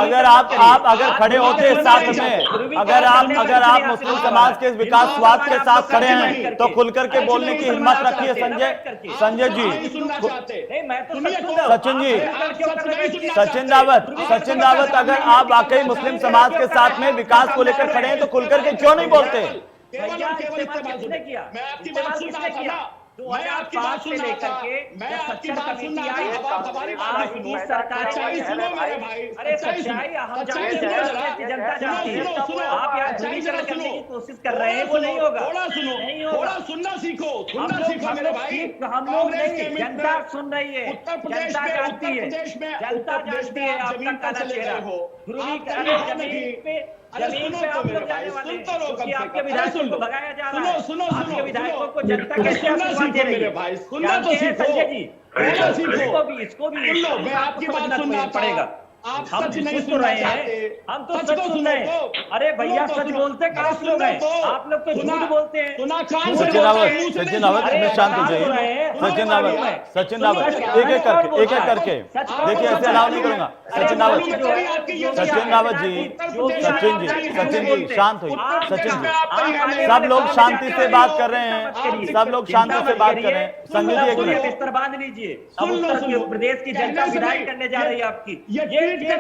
अगर आप अगर खड़े होते साथ में, अगर आप मुस्लिम समाज के विकासवाद के साथ खड़े हैं तो खुल करके बोलने की हिम्मत रखिए संजय जी। सचिन रावत अगर आप वाकई मुस्लिम समाज के साथ में विकास को लेकर खड़े हैं तो खुल करके क्यों नहीं बोलते? मैं आपकी बात सुन रहा था ना, मैं आपकी बात सुन रहा था, मैं आपकी बात सुन रहा था, अब आप हमारी बात सुनो, सच्चाई सुनो मेरे भाई, अरे सच्चाई हम जानते हैं, जनता जानती है, आप यहाँ ध्रुवीकरण करने की कोशिश कर रहे हैं, वो नहीं होगा। थोड़ा सुनो, थोड़ा सुनना सीखो मेरे भाई। हम लोग नहीं, जनता सुन रही है, उत्तर प्रदेश में जनता जानती है आपका काला चेहरा। ध्रुवीकरण जमीन पे आप लोग जाने वाले हैं, क्योंकि आपके विधायकों को भगाया जा रहा है, आपके विधायकों को जनता कैसे आशीर्वाद दे रही है, जानते हैं संजय जी? इसको भी मैं आपकी बात सुनना पड़ेगा। आप सच नहीं सुन रहे हैं, हम तो सच सुन रहे हैं। अरे भैया सच बोलते कहाँ लोग हैं, आप लोग तो झूठ बोलते हैं। सचिन रावत शांत हो जाइए। सचिन रावत एक एक करके देखिए, ऐसे अलाउ नहीं करूंगा। सचिन रावत जी शांत हुई। सचिन जी, सब लोग शांति से बात कर रहे हैं, सब लोग शांति से बात कर रहे हैं। संजय जी एक मिनट, बिस्तर बांध लीजिए। अब उत्तर प्रदेश की जनता विधायक करने जा रही है आपकी, जनता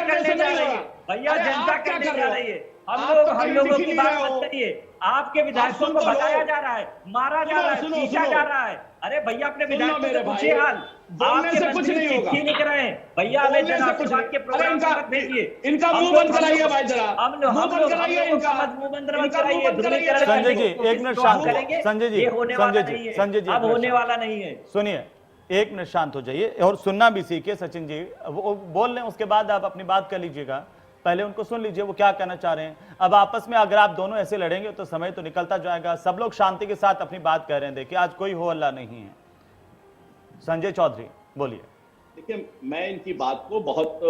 करने जा रही है भैया, जनता करने जा रही है। हम लोगों की बात मत करिए, आपके विधायकों को भगाया जा रहा है, मारा जा रहा है, पीटा जा रहा है। अरे भैया अपने विधायकों से पूछिए हाल, आपके मंत्री चिट्ठी लिख रहे हैं, भैया हमें जन आशीर्वाद के प्रोग्राम मत भेजिए, इनका मुंह बंद कराइए भाई जरा, हम लोग मुंह बंद कराइए। संजय जी एक मिनट शांत करेंगे। संजय जी अब होने वाला नहीं है। सुनिए, एक मिनट शांत हो जाइए और सुनना भी सीखिए। सचिन जी वो बोल रहे हैं, उसके बाद आप अपनी बात कर लीजिएगा, पहले उनको सुन लीजिए वो क्या कहना चाह रहे हैं। अब आपस में अगर आप दोनों ऐसे लड़ेंगे तो समय तो निकलता जाएगा। सब लोग शांति के साथ अपनी बात कर रहे हैं। देखिए आज कोई हो हल्ला नहीं है। संजय चौधरी बोलिए। देखिए, मैं इनकी बात को बहुत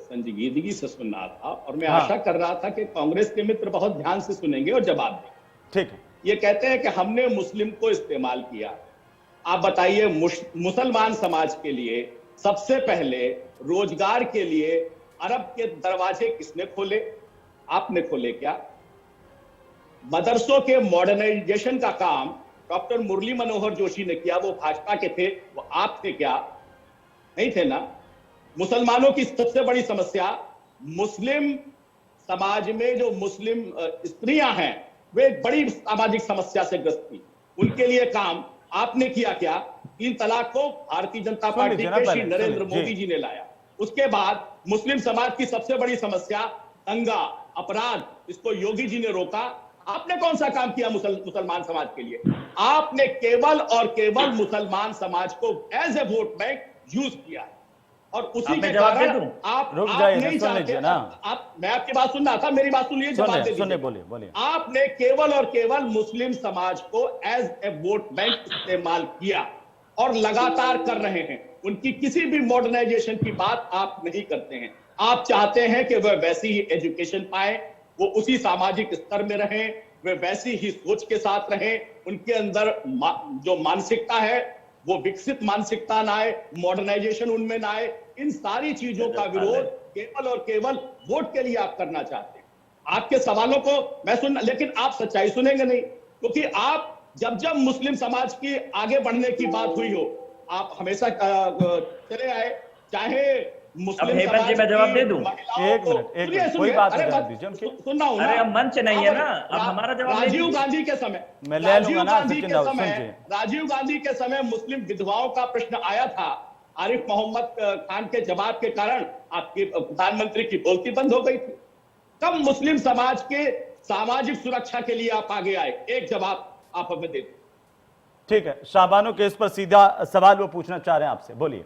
संजीदगी से सुन रहा था और मैं आशा कर रहा था कि कांग्रेस के मित्र बहुत ध्यान से सुनेंगे और जवाब देंगे। ठीक है। ये कहते हैं कि हमने मुस्लिम को इस्तेमाल किया। आप बताइए, मुसलमान समाज के लिए सबसे पहले रोजगार के लिए अरब के दरवाजे किसने खोले? आपने खोले क्या? मदरसों के मॉडर्नाइजेशन का काम डॉक्टर मुरली मनोहर जोशी ने किया, वो भाजपा के थे, वो आप थे क्या? नहीं थे ना। मुसलमानों की सबसे बड़ी समस्या, मुस्लिम समाज में जो मुस्लिम स्त्रियां हैं वे एक बड़ी सामाजिक समस्या से ग्रस्त थी, उनके लिए काम आपने किया क्या? 3 तलाक को भारतीय जनता पार्टी के श्री नरेंद्र मोदी जी ने लाया। उसके बाद मुस्लिम समाज की सबसे बड़ी समस्या दंगा, अपराध, इसको योगी जी ने रोका। आपने कौन सा काम किया मुसलमान समाज के लिए? आपने केवल और केवल मुसलमान समाज को as a vote bank use किया और उसी के कारण आप नहीं चाहते ना। मैं आपकी बात सुन रहा था, मेरी बात सुनिए, जवाब दे दीजिए। बोलिए। आपने केवल और केवल मुस्लिम समाज को एज ए वोट बैंक इस्तेमाल किया और लगातार कर रहे हैं। उनकी किसी भी मॉडर्नाइजेशन की बात आप नहीं करते हैं। आप चाहते हैं कि वह वैसी ही एजुकेशन पाए, वो उसी सामाजिक स्तर में रहें, वे वैसी ही सोच के साथ रहें, उनके अंदर जो मानसिकता है वो विकसित मानसिकता ना आए, मॉडर्नाइजेशन उनमें ना आए। इन सारी चीजों का विरोध केवल और केवल वोट के लिए आप करना चाहते हैं। आपके सवालों को मैं सुन, लेकिन आप सच्चाई सुनेंगे नहीं, क्योंकि आप जब मुस्लिम समाज की आगे बढ़ने की बात हुई हो, आप हमेशा चले आए, चाहे मुस्लिम समाज की जवाब दे दूं। एक मिनट कोई बात नहीं, सुन रहा हूं। अरे मंच नहीं है ना, अब हमारा जवाब राजीव गांधी के समय, राजीव गांधी के समय मुस्लिम विधवाओं का प्रश्न आया था। आरिफ मोहम्मद खान के जवाब के कारण आपके प्रधानमंत्री की बोलती बंद हो गई थी? कब मुस्लिम समाज के सामाजिक सुरक्षा के लिए आप आगे आए? एक जवाब आप हमें दे दें। ठीक है, शाहबानो केस पर सीधा सवाल वो पूछना चाह रहे हैं आपसे, बोलिए।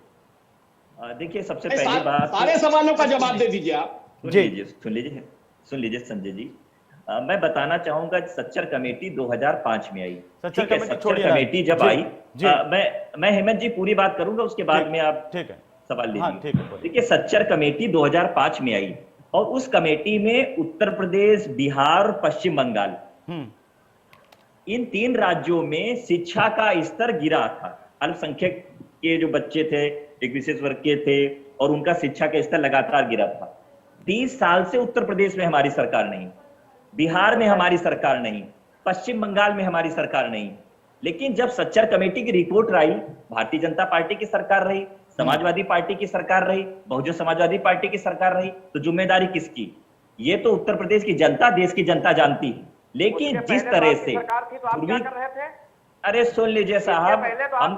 देखिए, सबसे पहली बात, सारे सवालों का जवाब दे दीजिए आप। सुन लीजिए संजय जी, मैं बताना चाहूंगा सच्चर कमेटी 2005 में आई। सच्चर ठीक है, कमेटी सच्चर कमेटी जब आई, जी। मैं हेमंत जी पूरी बात करूंगा, उसके बाद में आप ठीक है सवाल हाँ, लीजिए। ठीक है, बोलिए। देखिए, सच्चर कमेटी 2005 में आई और उस कमेटी में उत्तर प्रदेश, बिहार और पश्चिम बंगाल, इन 3 राज्यों में शिक्षा का स्तर गिरा था। अल्पसंख्यक के जो बच्चे थे, एक विशेष वर्ग के थे, और उनका शिक्षा का स्तर लगातार गिरा था। 30 साल से उत्तर प्रदेश में हमारी सरकार नहीं, बिहार में हमारी सरकार नहीं, पश्चिम बंगाल में हमारी सरकार नहीं। लेकिन जब सच्चर कमेटी की रिपोर्ट आई, भारतीय जनता पार्टी की सरकार रही, समाजवादी पार्टी की सरकार रही, बहुजन समाजवादी पार्टी की सरकार रही, तो जिम्मेदारी किसकी? ये तो उत्तर प्रदेश की जनता, देश की जनता जानती है। लेकिन जिस तरह से अरे सुन लीजिए साहब,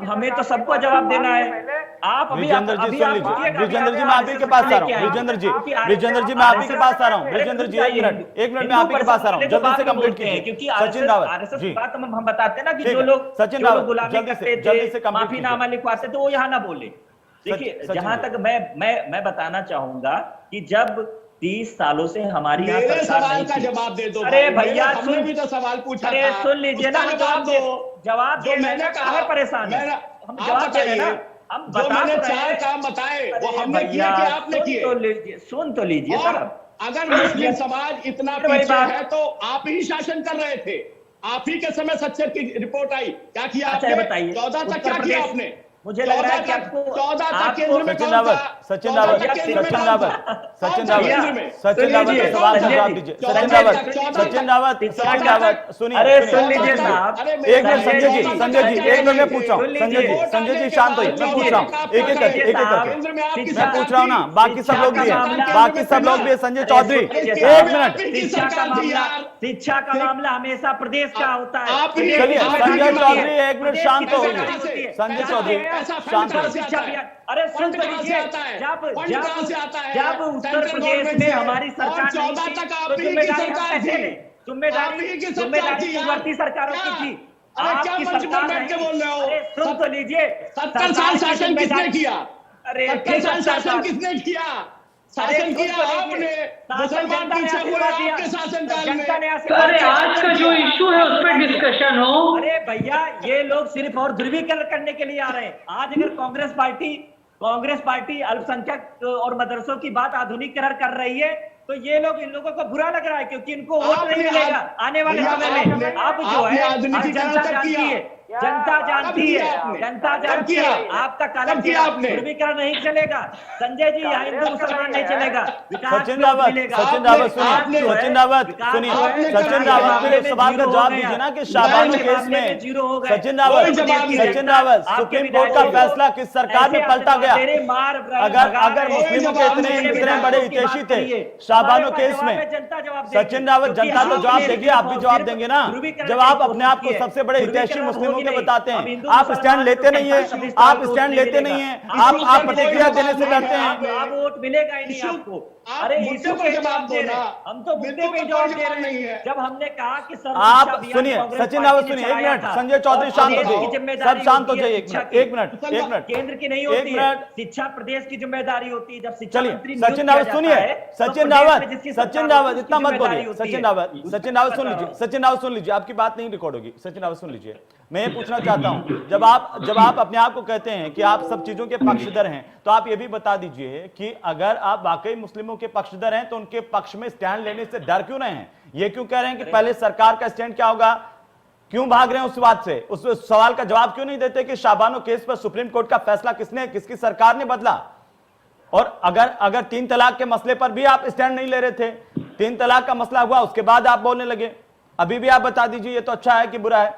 हमें तो सबको जवाब देना है। आप विजेंद्र जी सुन लीजिए, विजेंद्र जी मैं आप ही के पास आ रहा हूँ, विजेंद्र जी मैं आप ही के पास आ रहा हूँ, विजेंद्र जी एक मिनट मैं आप ही के पास आ रहा हूँ, जल्दी से कंप्लीट कीजिए। क्योंकि सचिन रावत आरएसएस जी, की बात हम बताते हैं ना कि ठीक जो है, लोग सचिन रावत गुलामी जल्दी करते से थे, कंप्लीट माफीनामा लिखवाते थे, वो यहाँ ना बोले। देखिए, सचिन जहां जी। तक मैं बताना चाहूंगा कि जब 30 सालों से हमारी यहाँ मेरे सरकार सवाल नहीं का थी। जवाब दे दो। अरे भाई, भैया हमने भी तो सवाल पूछा अरे था। सुन लीजिए ना, उसका जवाब दो। जवाब जो मैंने कहा, परेशान है, हम जवाब दे रहे हैं ना, हम जो बता मैंने तो रहे 4 हैं। काम बताए वो अरे हमने किए भैया, कि आपने किए? सुन तो लीजिए और साहब। अगर मुस्लिम समाज इतना फिर वही पीछे बात। है तो आप ही शासन कर रहे थे। आप ही के समय सच्चर की रिपोर्ट आई, क्या किया अच्छा, आपने? बताइए, 14 तक उत्तर क्या किया प्रदेश- आपने? मुझे लग रहा है कि 14 तक केंद्र में सचिन कौन रावत था? सचिन 14 रावत तक केंद्र में सचिन कौन रावत था? सचिन कौन सा रावत केंद्र में? सचिन रावत के सवाल का जवाब दीजिए। सचिन रावत सचिन रावत सुनिए, अरे सुनिए, सुन लीजिए साहब, एक मिनट संजय जी एक मिनट में पूछ रहा हूँ, संजय जी शांत होइए, मैं पूछ रहा हूँ एक एक करके मैं पूछ रहा हूँ ना, बाकी सब लोग भी है, संजय चौधरी एक मिनट। शिक्षा का मामला हमेशा प्रदेश का होता है। चलिए संजय चौधरी एक मिनट शांत हो होइए, संजय चौधरी शांत होइए। शिक्षा भी अरे सुन तो लीजिए, जब उत्तर प्रदेश में हमारी सरकार नहीं थी, तो जिम्मेदारी हम कैसे लें? जिम्मेदारी पूर्ववर्ती सरकारों की थी। आपकी सरकार नहीं। अरे सुन तो लीजिए, 70 साल शासन किसने किया? अरे 70 साल शासन किसने किया? शासन किया आपने। मुसलमान पीछे हुए आपके शासनकाल में। अरे आज का जो इशू है उस पर डिस्कशन हो। अरे भैया, ये लोग सिर्फ और ध्रुवीकरण करने के लिए आ रहे हैं। आज अगर कांग्रेस पार्टी अल्पसंख्यक और मदरसों की बात आधुनिकीकरण कर रही है, तो ये लोग, इन लोगों को बुरा लग रहा है, क्योंकि इनको वोट नहीं मिलेगा आने वाले समय में। आप जो है, जनता जानती है, जनता जानती है, आपका काला ध्रुवीकरण नहीं चलेगा। संजय जी, यहाँ हिंदू मुसलमान नहीं चलेगा। सचिन रावत सुनिए, सचिन रावत फिर उस सवाल का जवाब दीजिए ना कि शाहबानो केस में सचिन रावत सुप्रीम कोर्ट का फैसला किस सरकार में पलटा गया? अगर मुस्लिमों के इतने बड़े हितैषी थे शाहबानो केस में, सचिन रावत जनता तो जवाब देगी, आप भी जवाब देंगे ना। जब आप अपने आप को सबसे बड़े हितैषी मुस्लिमों के बताते हैं, आप स्टैंड लेते नहीं है, आप प्रतिक्रिया देने से डरते हैं। आप वोट मिलेगा ही नहीं आपको। अरे इशू पे जवाब दे रहे हैं, हम तो मुद्दे पे जवाब दे रहे हैं। जब हमने कहा कि आप सुनिए, सचिन रावत सुनिए, एक मिनट, संजय चौधरी शांत हो जाइए, सब शांत हो जाइए, एक मिनट केंद्र की नहीं होती है, शिक्षा प्रदेश की जिम्मेदारी होती है। जब शिक्षा मंत्री सचिन रावत सुनिए, सचिन रावत इतना मत बोलिए, सचिन रावत सुन लीजिए, आपकी बात नहीं रिकॉर्ड होगी। सचिन रावत सुन लीजिए, मैं ये पूछना चाहता हूं, जब आप अपने आप को कहते हैं कि आप सब चीजों के पक्षधर हैं, तो आप ये भी बता दीजिए कि अगर आप वाकई मुस्लिमों के पक्षधर हैं तो उनके पक्ष में स्टैंड लेने से डर क्यों रहे हैं? ये क्यों कह रहे हैं कि पहले सरकार का स्टैंड क्या होगा? क्यों भाग रहे हैं उस बात से? उस सवाल का जवाब क्यों नहीं देते कि शाहबानो केस पर सुप्रीम कोर्ट का फैसला किसकी सरकार ने बदला? और अगर 3 तलाक के मसले पर भी आप स्टैंड नहीं ले रहे थे, 3 तलाक का मसला हुआ उसके बाद आप बोलने लगे, अभी भी आप बता दीजिए ये तो अच्छा है कि बुरा है?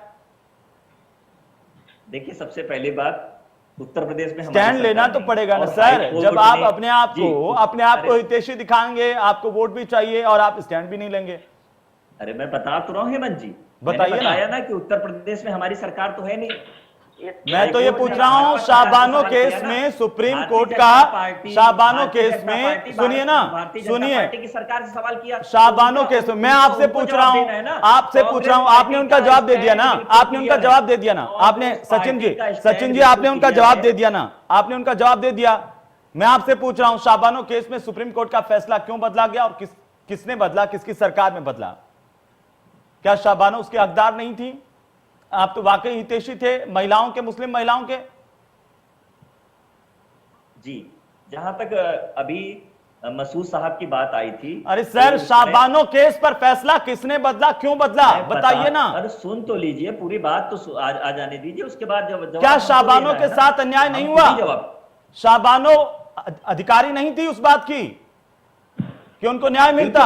देखिए, सबसे पहली बात, उत्तर प्रदेश में स्टैंड लेना तो पड़ेगा ना सर। जब आप अपने आप को हितैषी दिखाएंगे, आपको वोट भी चाहिए और आप स्टैंड भी नहीं लेंगे। अरे मैं बता तो रहा हूं हेमंत जी, बताइए बताया ना कि उत्तर प्रदेश में हमारी सरकार तो है नहीं। मैं तो ये पूछ रहा हूं, शाहबानो केस में सुप्रीम कोर्ट का, शाहबानो केस में, सुनिए ना, सुनिए, की सरकार से सवाल किया, शाहबानो केस में मैं आपसे पूछ रहा हूं, आपने उनका जवाब दे दिया ना, आपने उनका जवाब दे दिया ना, आपने, सचिन जी आपने उनका जवाब दे दिया ना, आपने उनका जवाब दे दिया। मैं आपसे पूछ रहा हूं, शाहबानो केस में सुप्रीम कोर्ट का फैसला क्यों बदला गया और किसने बदला, किसकी सरकार में बदला? क्या शाहबानो उसकी हकदार नहीं थी? आप तो वाकई हितैषी थे महिलाओं के, मुस्लिम महिलाओं के। जी, जहां तक अभी मसूद साहब की बात आई थी, अरे सर, शाहबानो केस पर फैसला किसने बदला, क्यों बदला, बताइए ना। अरे सुन तो लीजिए, पूरी बात तो आ जाने दीजिए, उसके बाद जब क्या शाहबानो के साथ अन्याय नहीं हुआ? शाहबानो अधिकारी नहीं थी उस बात की कि उनको न्याय मिलता?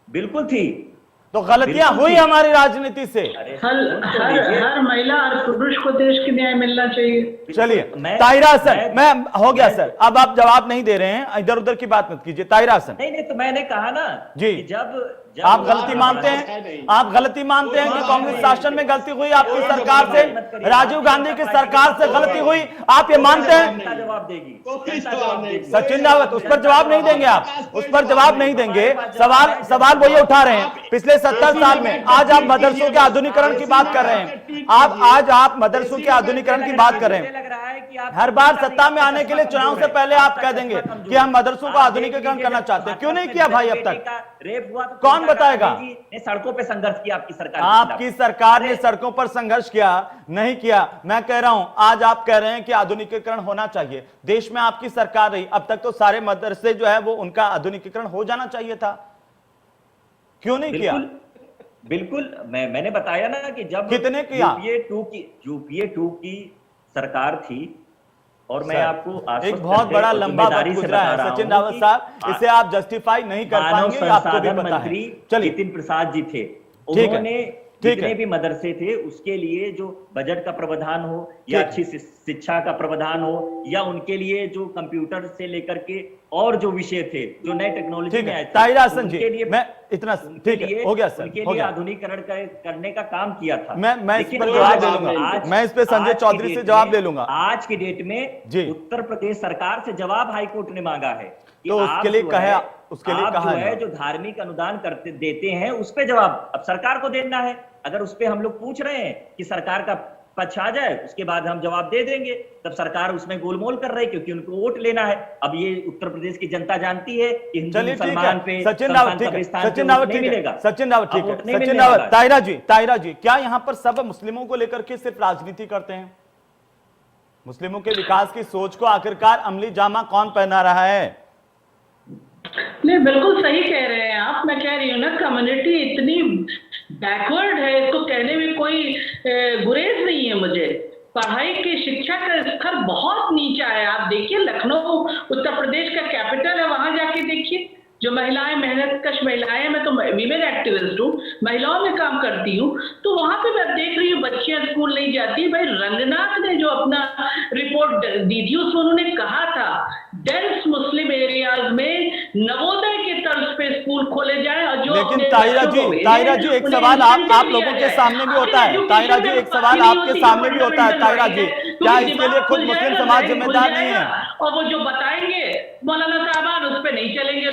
बिल्कुल थी। तो गलतियां हुई हमारी राजनीति से। हर महिला और पुरुष को देश की न्याय मिलना चाहिए। चलिए ताहिरा हसन, मैं हो गया सर, अब आप जवाब नहीं दे रहे हैं, इधर उधर की बात मत कीजिए। ताहिरा हसन, नहीं तो मैंने कहा ना जी, कि जब आप गलती मानते हैं, आप गलती मानते हैं कि कांग्रेस शासन में गलती हुई, आपकी सरकार से, राजीव गांधी की सरकार से गलती हुई, आप ये मानते हैं? जवाब देगी सचिन रावत, उस पर जवाब नहीं देंगे आप, उस पर जवाब नहीं देंगे। सवाल वो ये उठा रहे हैं, पिछले 70 साल में, आज आप मदरसों के आधुनिकीकरण की बात कर रहे हैं, आज मदरसों के आधुनिकीकरण की बात कर रहे हैं। हर बार सत्ता में आने के लिए चुनाव से पहले आप कह देंगे कि हम मदरसों का आधुनिकीकरण करना चाहते हैं। क्यों नहीं किया भाई अब तक? रेप हुआ तो कौन बताएगा? सड़कों पे संघर्ष किया आपकी सरकार, आपकी सरकार ने सड़कों पर संघर्ष किया नहीं किया? मैं कह रहा हूं, आज आप कह रहे हैं कि आधुनिकीकरण होना चाहिए, देश में आपकी सरकार रही, अब तक तो सारे मदरसे जो है वो उनका आधुनिकीकरण हो जाना चाहिए था, क्यों नहीं किया? बिल्कुल मैंने बताया ना कि जब कितने किया? यूपीए 2 की सरकार थी, और मैं आपको एक बहुत बड़ा लंबा वक्त गुजरा है सचिन रावत साहब, इसे आप जस्टिफाई नहीं कर पाएंगे, आपको भी पता है। चलिए, नितिन प्रसाद जी थे, उन्होंने जितने भी मदरसे थे उसके लिए जो बजट का प्रावधान हो या अच्छी शिक्षा का प्रावधान हो, या उनके लिए जो कंप्यूटर से लेकर के और जो विषय थे, जो नए टेक्नोलॉजी में आए थे, ताहिरा हसन जी, मैं इतना ठीक है, हो गया सर, उनके लिए आधुनिकीकरण करने का काम किया था। मैं इस पर जवाब दे लूंगा, मैं इस पे संजय चौधरी से जवाब ले लूंगा। आज की डेट में उत्तर प्रदेश सरकार से जवाब हाईकोर्ट ने मांगा है, तो उसके लिए कहा है जो धार्मिक अनुदान देते हैं उस पे जवाब अब सरकार को देना है। अगर उस पे हम लोग पूछ रहे हैं कि सरकार का पक्ष आ जाए, उसके बाद हम जवाब दे देंगे, तब सरकार उसमें गोलमोल कर रही है, क्योंकि उनको वोट लेना है। अब ये उत्तर प्रदेश की जनता जानती है कि हिंदू मुसलमान पे सचिन रावत ठीक है, सचिन रावत ताहिरा जी, क्या यहाँ पर सब मुस्लिमों को लेकर के सिर्फ राजनीति करते हैं? मुस्लिमों के विकास की सोच को आखिरकार अमली जामा कौन पहना रहा है? नहीं, बिल्कुल सही कह रहे हैं आप। मैं कह रही हूँ ना, कम्युनिटी इतनी बैकवर्ड है, इसको कहने में कोई गुरेज नहीं है मुझे। पढ़ाई की शिक्षा का स्तर बहुत नीचा है। आप देखिए, लखनऊ उत्तर प्रदेश का कैपिटल है, वहां जाके देखिए, जो महिलाएं, मेहनतकश महिलाएं, मैं तो वीमेन एक्टिविस्ट हूँ, महिलाओं में काम करती हूँ, तो वहां पे मैं देख रही हूँ बच्चियां स्कूल नहीं जाती। भाई रंगनाथ ने जो अपना रिपोर्ट दी थी, उसमें उन्होंने कहा था डेंस मुस्लिम एरियाज में नवोदय के तर्ज पे स्कूल खोले जाए। और जो लेकिन ताहिरा जी एक सवाल आप लोगों के सामने भी होता है, ताहिरा जी एक सवाल आपके सामने भी होता है, ताहिरा जी, क्या इसके लिए खुद मुस्लिम समाज जिम्मेदार नहीं है? और वो जो बताएंगे मौलाना साहबान, उस पे नहीं चलेंगे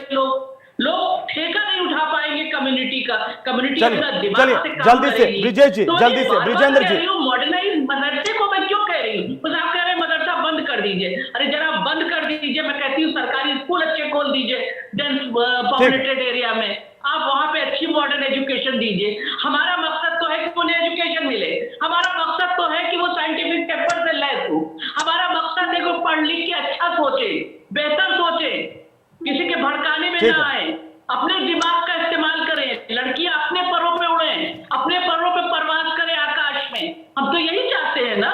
लोग ठेका नहीं उठा पाएंगे कम्युनिटी का। कम्युनिटी अपना दिमाग से काम जल्दी से करेगी। विजय जी, जल्दी से विजेंद्र जी, मॉडर्नाइज मदरसे को मैं क्यों कह रही हूँ? बस आप कह रहे हैं मदरसा बंद कर दीजिए। अरे जरा बंद कर दीजिए। मैं कहती हूँ सरकारी स्कूल अच्छे खोल दीजिए डेंस पॉपुलेटेड एरिया में, आप वहां पे अच्छी मॉडर्न एजुकेशन दीजिए। हमारा मकसद तो है कि उन्हें एजुकेशन मिले, हमारा मकसद तो है कि वो साइंटिफिक पेपर से लैस हो, हमारा मकसद है कि वो पढ़ लिख के अच्छा सोचे, बेहतर सोचे, किसी के भड़काने में ना आए, अपने दिमाग का इस्तेमाल करें। लड़कियां अपने परों पे उड़े, अपने परों पे परवाज करें आकाश में। हम तो यही चाहते हैं ना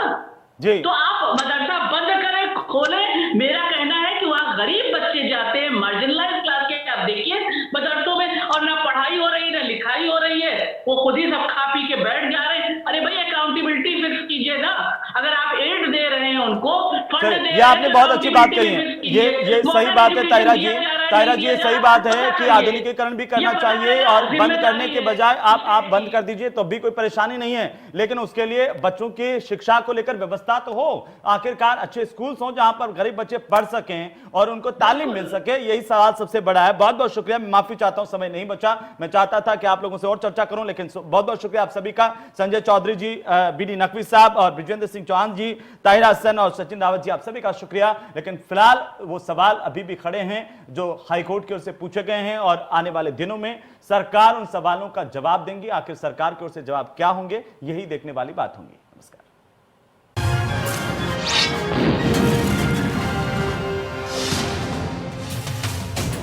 जी। तो आप मदरसा बंद करें, खोलें। मेरा कहना है कि वहाँ गरीब बच्चे जाते हैं, मार्जिनलाइज क्लास के, आप देखिए मदरसों में, और ना पढ़ाई हो रही, ना लिखाई हो रही है, वो खुद ही सब खा पी के बैठ जा रहे हैं। अरे भाई अकाउंटेबिलिटी फिक्स कीजिए ना। अगर आप एड दे रहे हैं उनको, फंड दे रहे हैं, ये आपने बहुत अच्छी बात कही है, ये सही बात है ताहिरा जी। ताहिरा जी, ये सही बात है कि आधुनिकीकरण भी करना चाहिए और बंद करने के बजाय आप बंद कर दीजिए तो भी कोई परेशानी नहीं है, लेकिन उसके लिए बच्चों की शिक्षा को लेकर व्यवस्था तो हो, आखिरकार अच्छे स्कूल्स हो जहां पर गरीब बच्चे पढ़ सकें और उनको तालीम मिल सके, यही सवाल सबसे बड़ा है। बहुत बहुत शुक्रिया, मैं माफी चाहता हूं समय नहीं बचा, मैं चाहता था कि आप लोगों से और चर्चा करूं, लेकिन बहुत बहुत शुक्रिया आप सभी का, संजय चौधरी जी, बीडी नकवी साहब और ब्रिजेंद्र सिंह चौहान जी, ताहिरा हसन और सचिन रावत जी, आप सभी का शुक्रिया। लेकिन फिलहाल वो सवाल अभी भी खड़े हैं जो हाईकोर्ट की ओर से पूछे गए हैं और आने वाले दिनों में सरकार उन सवालों का जवाब देंगी। आखिर सरकार की ओर से जवाब क्या होंगे, यही देखने वाली बात होंगी। नमस्कार।